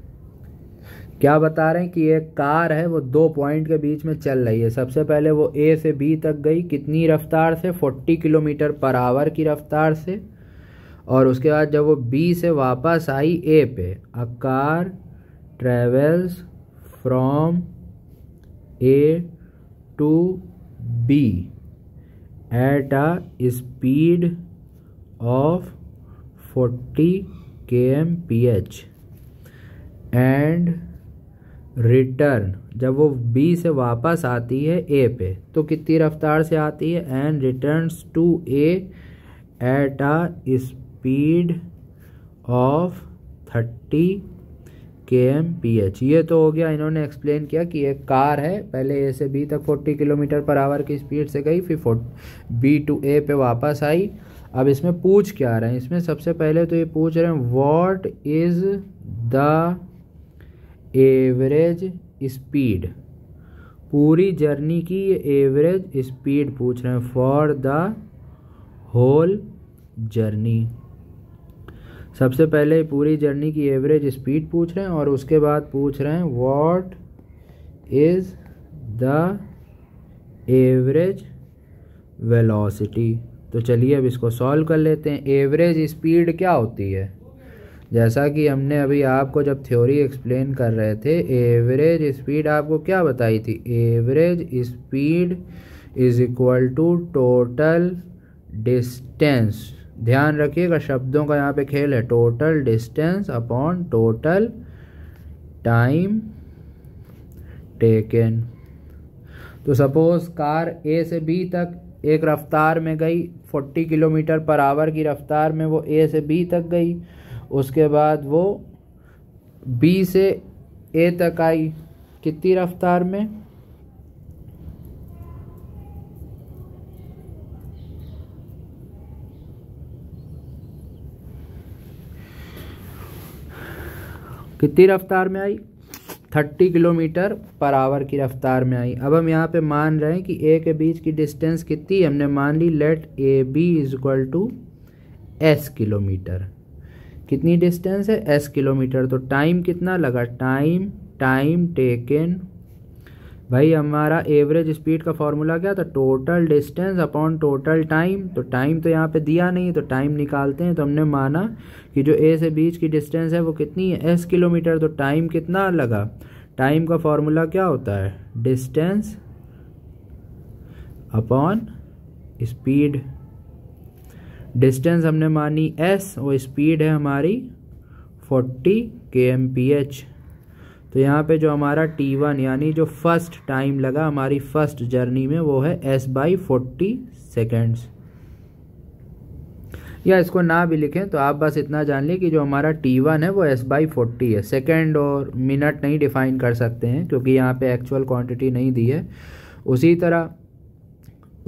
क्या बता रहे हैं कि एक कार है वो 2 पॉइंट के बीच में चल रही है। सबसे पहले वो A से B तक गई, कितनी रफ्तार से 40 किलोमीटर पर आवर की रफ्तार से, और उसके बाद जब वो B से वापस आई A पे, a car travels from A to B eight a speed of 40 km/h and return, जब वो B से वापस आती है A पे तो कितनी रफ्तार से आती है, and returns to A at a speed of 30 km/h। ये तो हो गया, इन्होंने एक्सप्लेन किया कि एक कार है, पहले A से B तक 40 किलोमीटर पर आवर की स्पीड से गई, फिर B to A पे वापस आई। अब इसमें पूछ क्या रहे हैं, इसमें सबसे पहले तो ये पूछ रहे हैं what is the average speed, पूरी जर्नी की ये एवरेज स्पीड पूछ रहे हैं फॉर द होल जर्नी। सबसे पहले पूरी जर्नी की एवरेज स्पीड पूछ रहे हैं और उसके बाद पूछ रहे हैं what is the average velocity, तो चलिए अब इसको सॉल्व कर लेते हैं। एवरेज स्पीड क्या होती है, जैसा कि हमने अभी आपको जब थ्योरी एक्सप्लेन कर रहे थे, एवरेज स्पीड आपको क्या बताई थी, average speed is equal to total distance. ध्यान रखिएगा शब्दों का यहाँ पे खेल है, total distance upon total time taken. तो सपोज कार ए से बी तक एक रफ्तार में गई, 40 किलोमीटर पर आवर की रफ्तार में वो ए से बी तक गई, उसके बाद वो बी से ए तक आई कितनी रफ्तार में, कितनी रफ्तार में आई, 30 किलोमीटर पर आवर की रफ्तार में आई। अब हम यहाँ पे मान रहे हैं कि ए के बीच की डिस्टेंस कितनी है, हमने मान ली let A B is equal to S kilometre. कितनी डिस्टेंस है, एस किलोमीटर। तो टाइम कितना लगा, टाइम टेकन, भाई हमारा एवरेज स्पीड का फॉर्मूला क्या था, total distance upon total time. तो टाइम तो यहाँ पे दिया नहीं, तो टाइम निकालते हैं। तो हमने माना कि जो ए से बीच की डिस्टेंस है वो कितनी है, एस किलोमीटर। तो टाइम कितना लगा, टाइम का फॉर्मूला क्या होता है, डिस्टेंस अपॉन स्पीड। डिस्टेंस हमने मानी एस और स्पीड है हमारी 40 kmph। तो यहाँ पे जो हमारा T1 यानी जो फर्स्ट टाइम लगा हमारी फर्स्ट जर्नी में वो है S/40 सेकेंड्स। या इसको ना भी लिखें तो आप बस इतना जान लीजिए कि जो हमारा T1 है वो S/40 है। सेकेंड और मिनट नहीं डिफाइन कर सकते हैं क्योंकि यहाँ पे एक्चुअल क्वांटिटी नहीं दी है। उसी तरह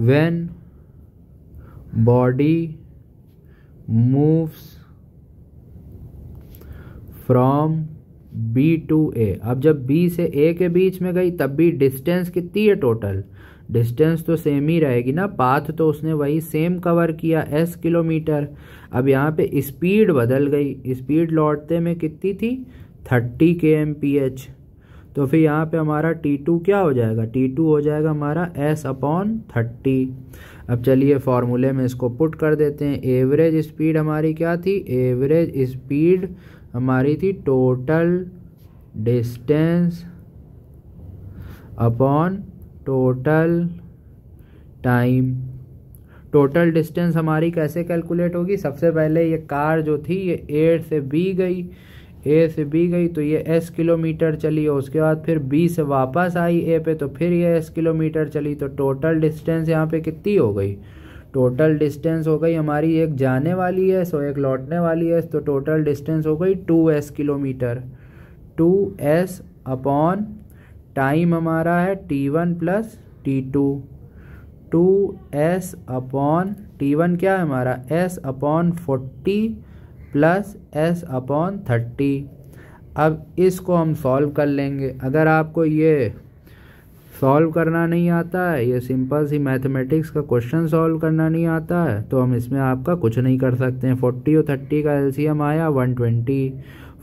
when body moves from B to A, अब जब B से A के बीच में गई तब भी डिस्टेंस कितनी है, टोटल डिस्टेंस तो सेम ही रहेगी ना, पाथ तो उसने वही सेम कवर किया S किलोमीटर। अब यहाँ पे स्पीड बदल गई, स्पीड लौटते में कितनी थी 30 kmph। तो फिर यहाँ पे हमारा T2 क्या हो जाएगा, T2 हो जाएगा हमारा S/30। अब चलिए फॉर्मूले में इसको पुट कर देते हैं। एवरेज स्पीड हमारी क्या थी, एवरेज स्पीड हमारी थी total distance upon total time. Total distance हमारी कैसे कैलकुलेट होगी, सबसे पहले ये कार जो थी ये ए से बी गई तो ये S किलोमीटर चली, और उसके बाद फिर B से वापस आई A पे तो फिर ये S किलोमीटर चली। तो टोटल डिस्टेंस यहाँ पे कितनी हो गई, टोटल डिस्टेंस हो गई हमारी, एक जाने वाली है सो एक लौटने वाली है, तो टोटल डिस्टेंस हो गई 2S kilometre. 2S upon time हमारा है T1 plus T2। 2S upon T1 क्या है हमारा S/40 प्लस S/30। अब इसको हम सॉल्व कर लेंगे। अगर आपको ये सॉल्व करना नहीं आता है, ये सिंपल सी मैथमेटिक्स का क्वेश्चन सॉल्व करना नहीं आता है, तो हम इसमें आपका कुछ नहीं कर सकते हैं। 40 और 30 का एलसीएम आया 120,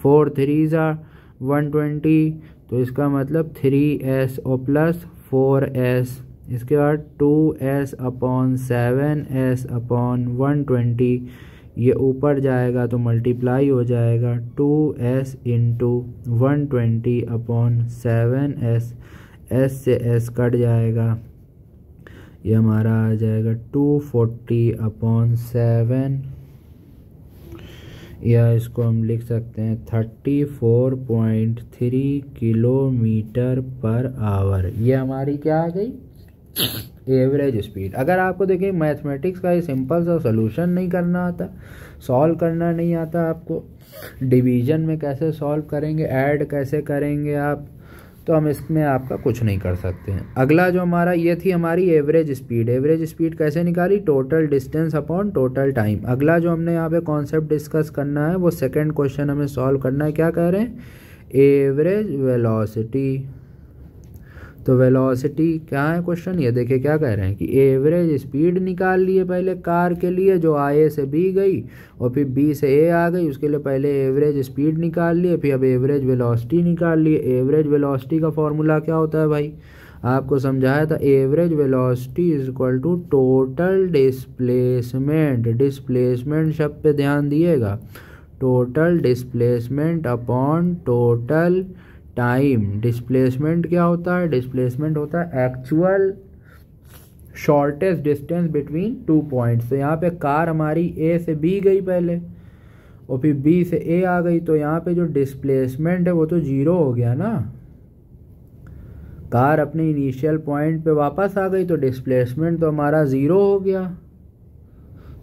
4 3 120, तो इसका मतलब 3S और प्लस 4S। इसके बाद 2S/7S/120, ये ऊपर जाएगा तो मल्टीप्लाई हो जाएगा 2S इंटू 120/7S। S से S कट जाएगा, ये हमारा आ जाएगा 240/7, या इसको हम लिख सकते हैं 34.3 किलोमीटर पर आवर। ये हमारी क्या आ गई, एवरेज स्पीड। अगर आपको देखिए मैथमेटिक्स का ये सिंपल सा सोल्यूशन नहीं करना आता, सॉल्व करना नहीं आता आपको, डिवीजन में कैसे सॉल्व करेंगे, ऐड कैसे करेंगे आप, तो हम इसमें आपका कुछ नहीं कर सकते हैं। अगला जो हमारा ये थी हमारी एवरेज स्पीड। एवरेज स्पीड कैसे निकाली, total distance upon total time. अगला जो हमने यहाँ पे कॉन्सेप्ट डिस्कस करना है वो सेकंड क्वेश्चन हमें सॉल्व करना है। क्या कह रहे हैं, एवरेज वेलोसिटी। तो वेलोसिटी क्या है क्वेश्चन, ये देखिए क्या कह रहे हैं कि एवरेज स्पीड निकाल लिए पहले कार के लिए जो A से B गई और फिर B से A आ गई, उसके लिए पहले एवरेज स्पीड निकाल लिए, फिर अब एवरेज वेलोसिटी निकाल लिए। एवरेज वेलोसिटी का फॉर्मूला क्या होता है भाई, आपको समझाया था average velocity is equal to total displacement. Displacement शब्द पे ध्यान दिएगा, total displacement upon total time. Displacement क्या होता है? डिस्प्लेसमेंट होता है actual shortest distance between two points. तो यहाँ पे कार हमारी ए से बी गई पहले और फिर बी से ए आ गई, तो यहाँ पे जो डिस्प्लेसमेंट है वो तो जीरो हो गया ना। कार अपने इनिशियल पॉइंट पे वापस आ गई तो डिस्प्लेसमेंट तो हमारा ज़ीरो हो गया।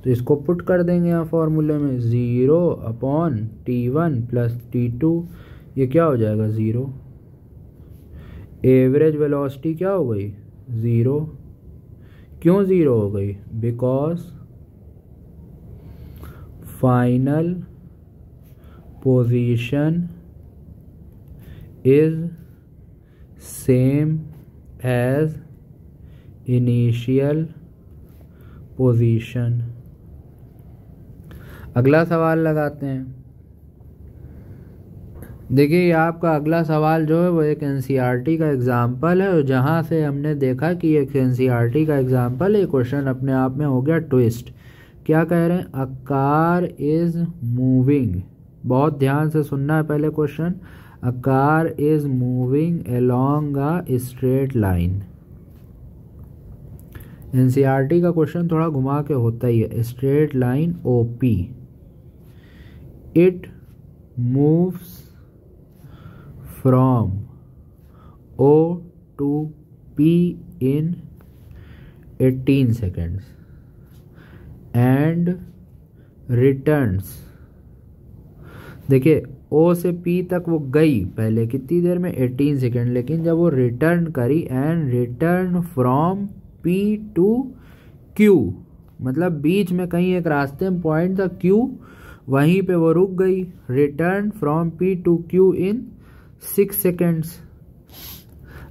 तो इसको पुट कर देंगे यहाँ फॉर्मूले में, 0 अपॉन T1 प्लस T2, ये क्या हो जाएगा 0। एवरेज वेलोसिटी क्या हो गई 0। क्यों 0 हो गई? Because final position is same as initial position. अगला सवाल लगाते हैं। देखिए ये आपका अगला सवाल जो है वो एक एनसीईआरटी का एग्जाम्पल है, और जहाँ से हमने देखा कि एक एनसीईआरटी का एग्जाम्पल है, क्वेश्चन अपने आप में हो गया ट्विस्ट। क्या कह रहे हैं? अ कार इज मूविंग, बहुत ध्यान से सुनना है पहले question. A car is moving along a straight line. NCERT का क्वेश्चन थोड़ा घुमा के होता ही है। Straight line OP, it moves from O to P in 18 seconds and returns। देखिए O से P तक वो गई पहले कितनी देर में? 18 सेकेंड। लेकिन जब वो रिटर्न करी and return from P to Q, मतलब बीच में कहीं एक रास्ते में पॉइंट था Q, वहीं पे वो रुक गई। Return from P to Q in 6 seconds.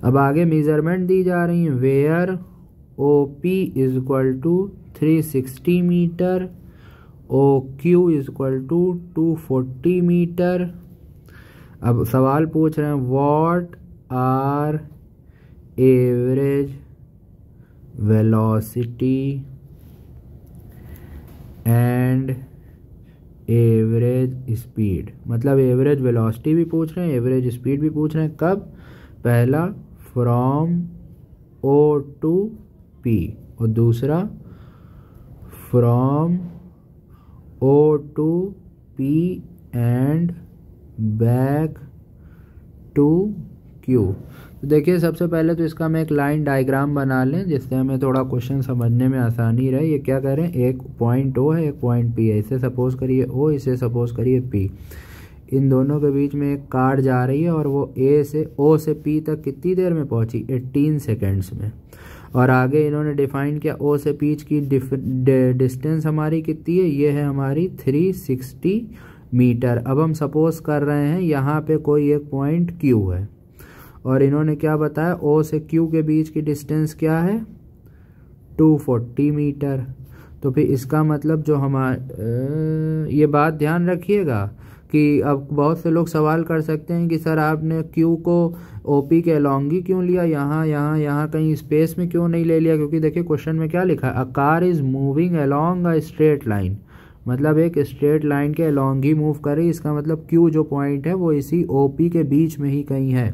अब आगे मेजरमेंट दी जा रही है, where OP is equal to 360 metre, OQ is equal to 240 metre. अब सवाल पूछ रहे हैं what are average velocity and average speed. मतलब एवरेज वेलोसिटी भी पूछ रहे हैं, एवरेज स्पीड भी पूछ रहे हैं। कब? पहला फ्रॉम O टू P और दूसरा from O to P and back to Q। तो देखिए सबसे पहले तो इसका हम एक लाइन डायग्राम बना लें जिससे हमें थोड़ा क्वेश्चन समझने में आसानी रहे। ये क्या कह रहे हैं? एक पॉइंट O है, एक पॉइंट P है। इसे सपोज करिए O, इसे सपोज करिए P। इन दोनों के बीच में एक कार जा रही है और वो O से P तक कितनी देर में पहुंची? 18 सेकेंड्स में। और आगे इन्होंने डिफाइन किया O से P की डिस्टेंस हमारी कितनी है? ये है हमारी 360 मीटर। अब हम सपोज कर रहे हैं यहाँ पे कोई एक पॉइंट Q है और इन्होंने क्या बताया? O से Q के बीच की डिस्टेंस क्या है? 240 मीटर। तो फिर इसका मतलब जो ये बात ध्यान रखिएगा कि अब बहुत से लोग सवाल कर सकते हैं कि सर आपने Q को OP के अलॉन्ग ही क्यों लिया, यहाँ कहीं स्पेस में क्यों नहीं ले लिया? क्योंकि देखिए क्वेश्चन में क्या लिखा है? A car is moving along a straight line, मतलब एक स्ट्रेट लाइन के अलॉन्ग ही मूव कर रही। इसका मतलब Q जो पॉइंट है वो इसी OP के बीच में ही कहीं है।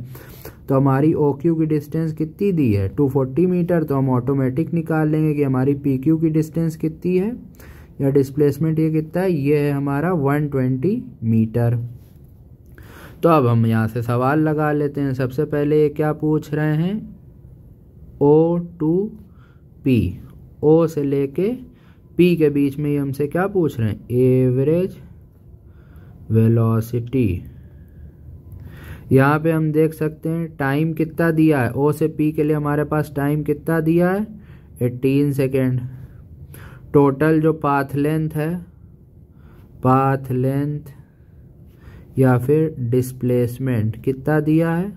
तो हमारी OQ की डिस्टेंस कितनी दी है? 240 मीटर। तो हम ऑटोमेटिक निकाल लेंगे कि हमारी PQ की डिस्टेंस कितनी है या डिस्प्लेसमेंट ये कितना है? ये है हमारा 120 मीटर। तो अब हम यहाँ से सवाल लगा लेते हैं। सबसे पहले ये क्या पूछ रहे हैं? O टू P, O से लेके P के बीच में हमसे क्या पूछ रहे हैं? Average velocity. यहाँ पे हम देख सकते हैं टाइम कितना दिया है। O से P के लिए हमारे पास टाइम कितना दिया है? 18 सेकेंड। टोटल जो पाथ लेंथ है, पाथ लेंथ या फिर डिस्प्लेसमेंट कितना दिया है?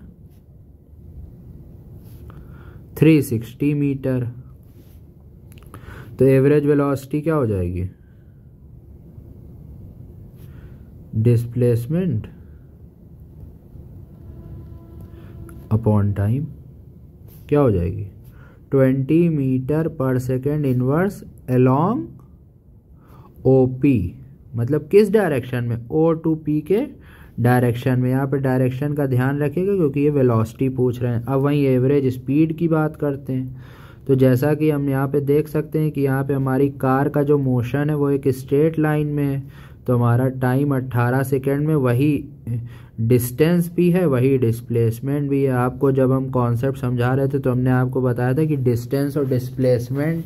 360 मीटर। तो एवरेज वेलोसिटी क्या हो जाएगी? Displacement upon time. क्या हो जाएगी 20 metre per second inverse along OP, मतलब किस डायरेक्शन में, O to P के डायरेक्शन में। यहाँ पे डायरेक्शन का ध्यान रखिएगा क्योंकि ये वेलोसिटी पूछ रहे हैं। अब वहीं एवरेज स्पीड की बात करते हैं। तो जैसा कि हम यहाँ पे देख सकते हैं कि यहाँ पे हमारी कार का जो मोशन है वो एक स्ट्रेट लाइन में है, तो हमारा टाइम 18 सेकेंड में, वही डिस्टेंस भी है, वही डिस्प्लेसमेंट भी है। आपको जब हम कॉन्सेप्ट समझा रहे थे तो हमने आपको बताया था कि डिस्टेंस और डिस्प्लेसमेंट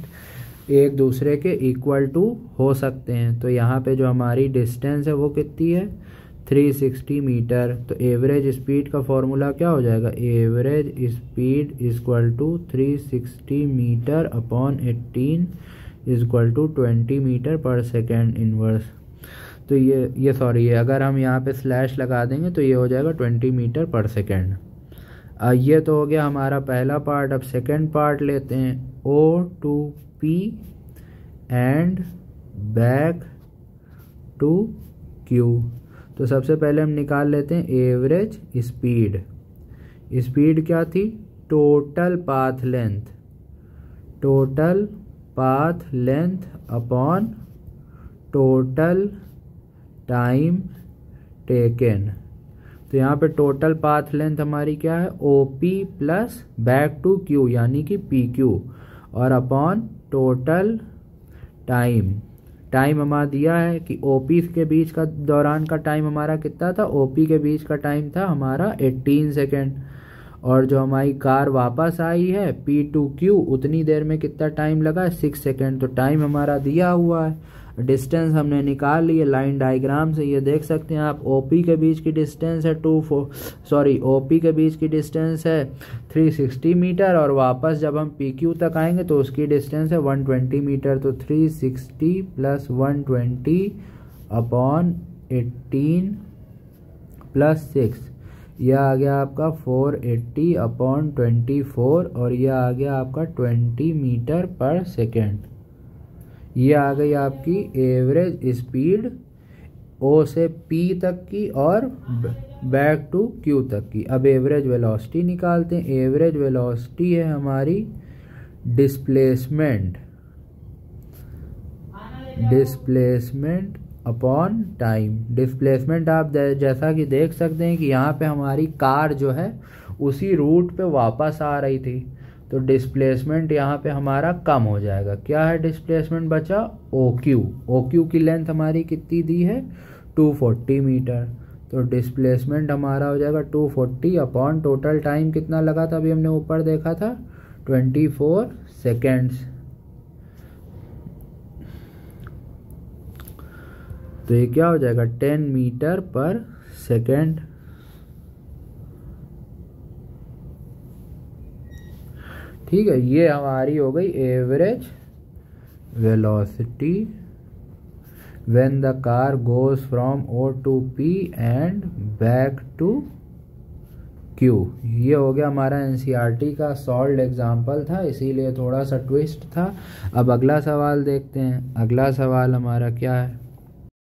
एक दूसरे के इक्वल टू हो सकते हैं। तो यहाँ पे जो हमारी डिस्टेंस है वो कितनी है 360 मीटर। तो एवरेज स्पीड का फॉर्मूला क्या हो जाएगा, average speed equal to 360 metre upon 18 equal to 20 metre per second inverse. तो ये अगर हम यहाँ पे स्लैश लगा देंगे तो ये हो जाएगा 20 मीटर पर सेकेंड। ये तो हो गया हमारा पहला पार्ट। अब सेकेंड पार्ट लेते हैं, O to P and back to Q। तो सबसे पहले हम निकाल लेते हैं एवरेज स्पीड। स्पीड क्या थी, total path length, total path length upon total time taken. तो यहाँ पे टोटल पाथ लेंथ हमारी क्या है OP plus back to Q यानी कि PQ, और अपॉन टोटल टाइम। टाइम हमारा दिया है कि OP के बीच का दौरान का टाइम हमारा कितना था, OP के बीच का टाइम था हमारा 18 सेकेंड, और जो हमारी कार वापस आई है P to Q उतनी देर में कितना टाइम लगा 6 सेकेंड। तो टाइम हमारा दिया हुआ है, डिस्टेंस हमने निकाल ली है लाइन डायग्राम से। ये देख सकते हैं आप OP के बीच की डिस्टेंस है OP के बीच की डिस्टेंस है 360 मीटर, और वापस जब हम PQ तक आएंगे तो उसकी डिस्टेंस है 120 मीटर। तो 360 प्लस 120 अपॉन 18 प्लस 6, यह आ गया आपका 480 अपॉन 24, और यह आ गया आपका 20 मीटर पर सेकेंड। ये आ गई आपकी एवरेज स्पीड O से P तक की और बैक टू Q तक की। अब एवरेज वेलोसिटी निकालते हैं। एवरेज वेलोसिटी है हमारी डिस्प्लेसमेंट अपॉन टाइम। डिस्प्लेसमेंट आप जैसा कि देख सकते हैं कि यहाँ पे हमारी कार जो है उसी रूट पे वापस आ रही थी, तो डिस्प्लेसमेंट यहाँ पे हमारा कम हो जाएगा। क्या है डिस्प्लेसमेंट बचा, OQ की लेंथ हमारी कितनी दी है 240 मीटर। तो डिस्प्लेसमेंट हमारा हो जाएगा 240 अपॉन टोटल टाइम कितना लगा था, अभी हमने ऊपर देखा था 24 सेकेंड्स। तो ये क्या हो जाएगा 10 मीटर पर सेकेंड। ठीक है, ये हमारी हो गई average velocity when the car goes from O to P and back to Q। ये हो गया हमारा NCERT का सॉल्व्ड एग्जाम्पल था, इसीलिए थोड़ा सा ट्विस्ट था। अब अगला सवाल देखते हैं। अगला सवाल हमारा क्या है,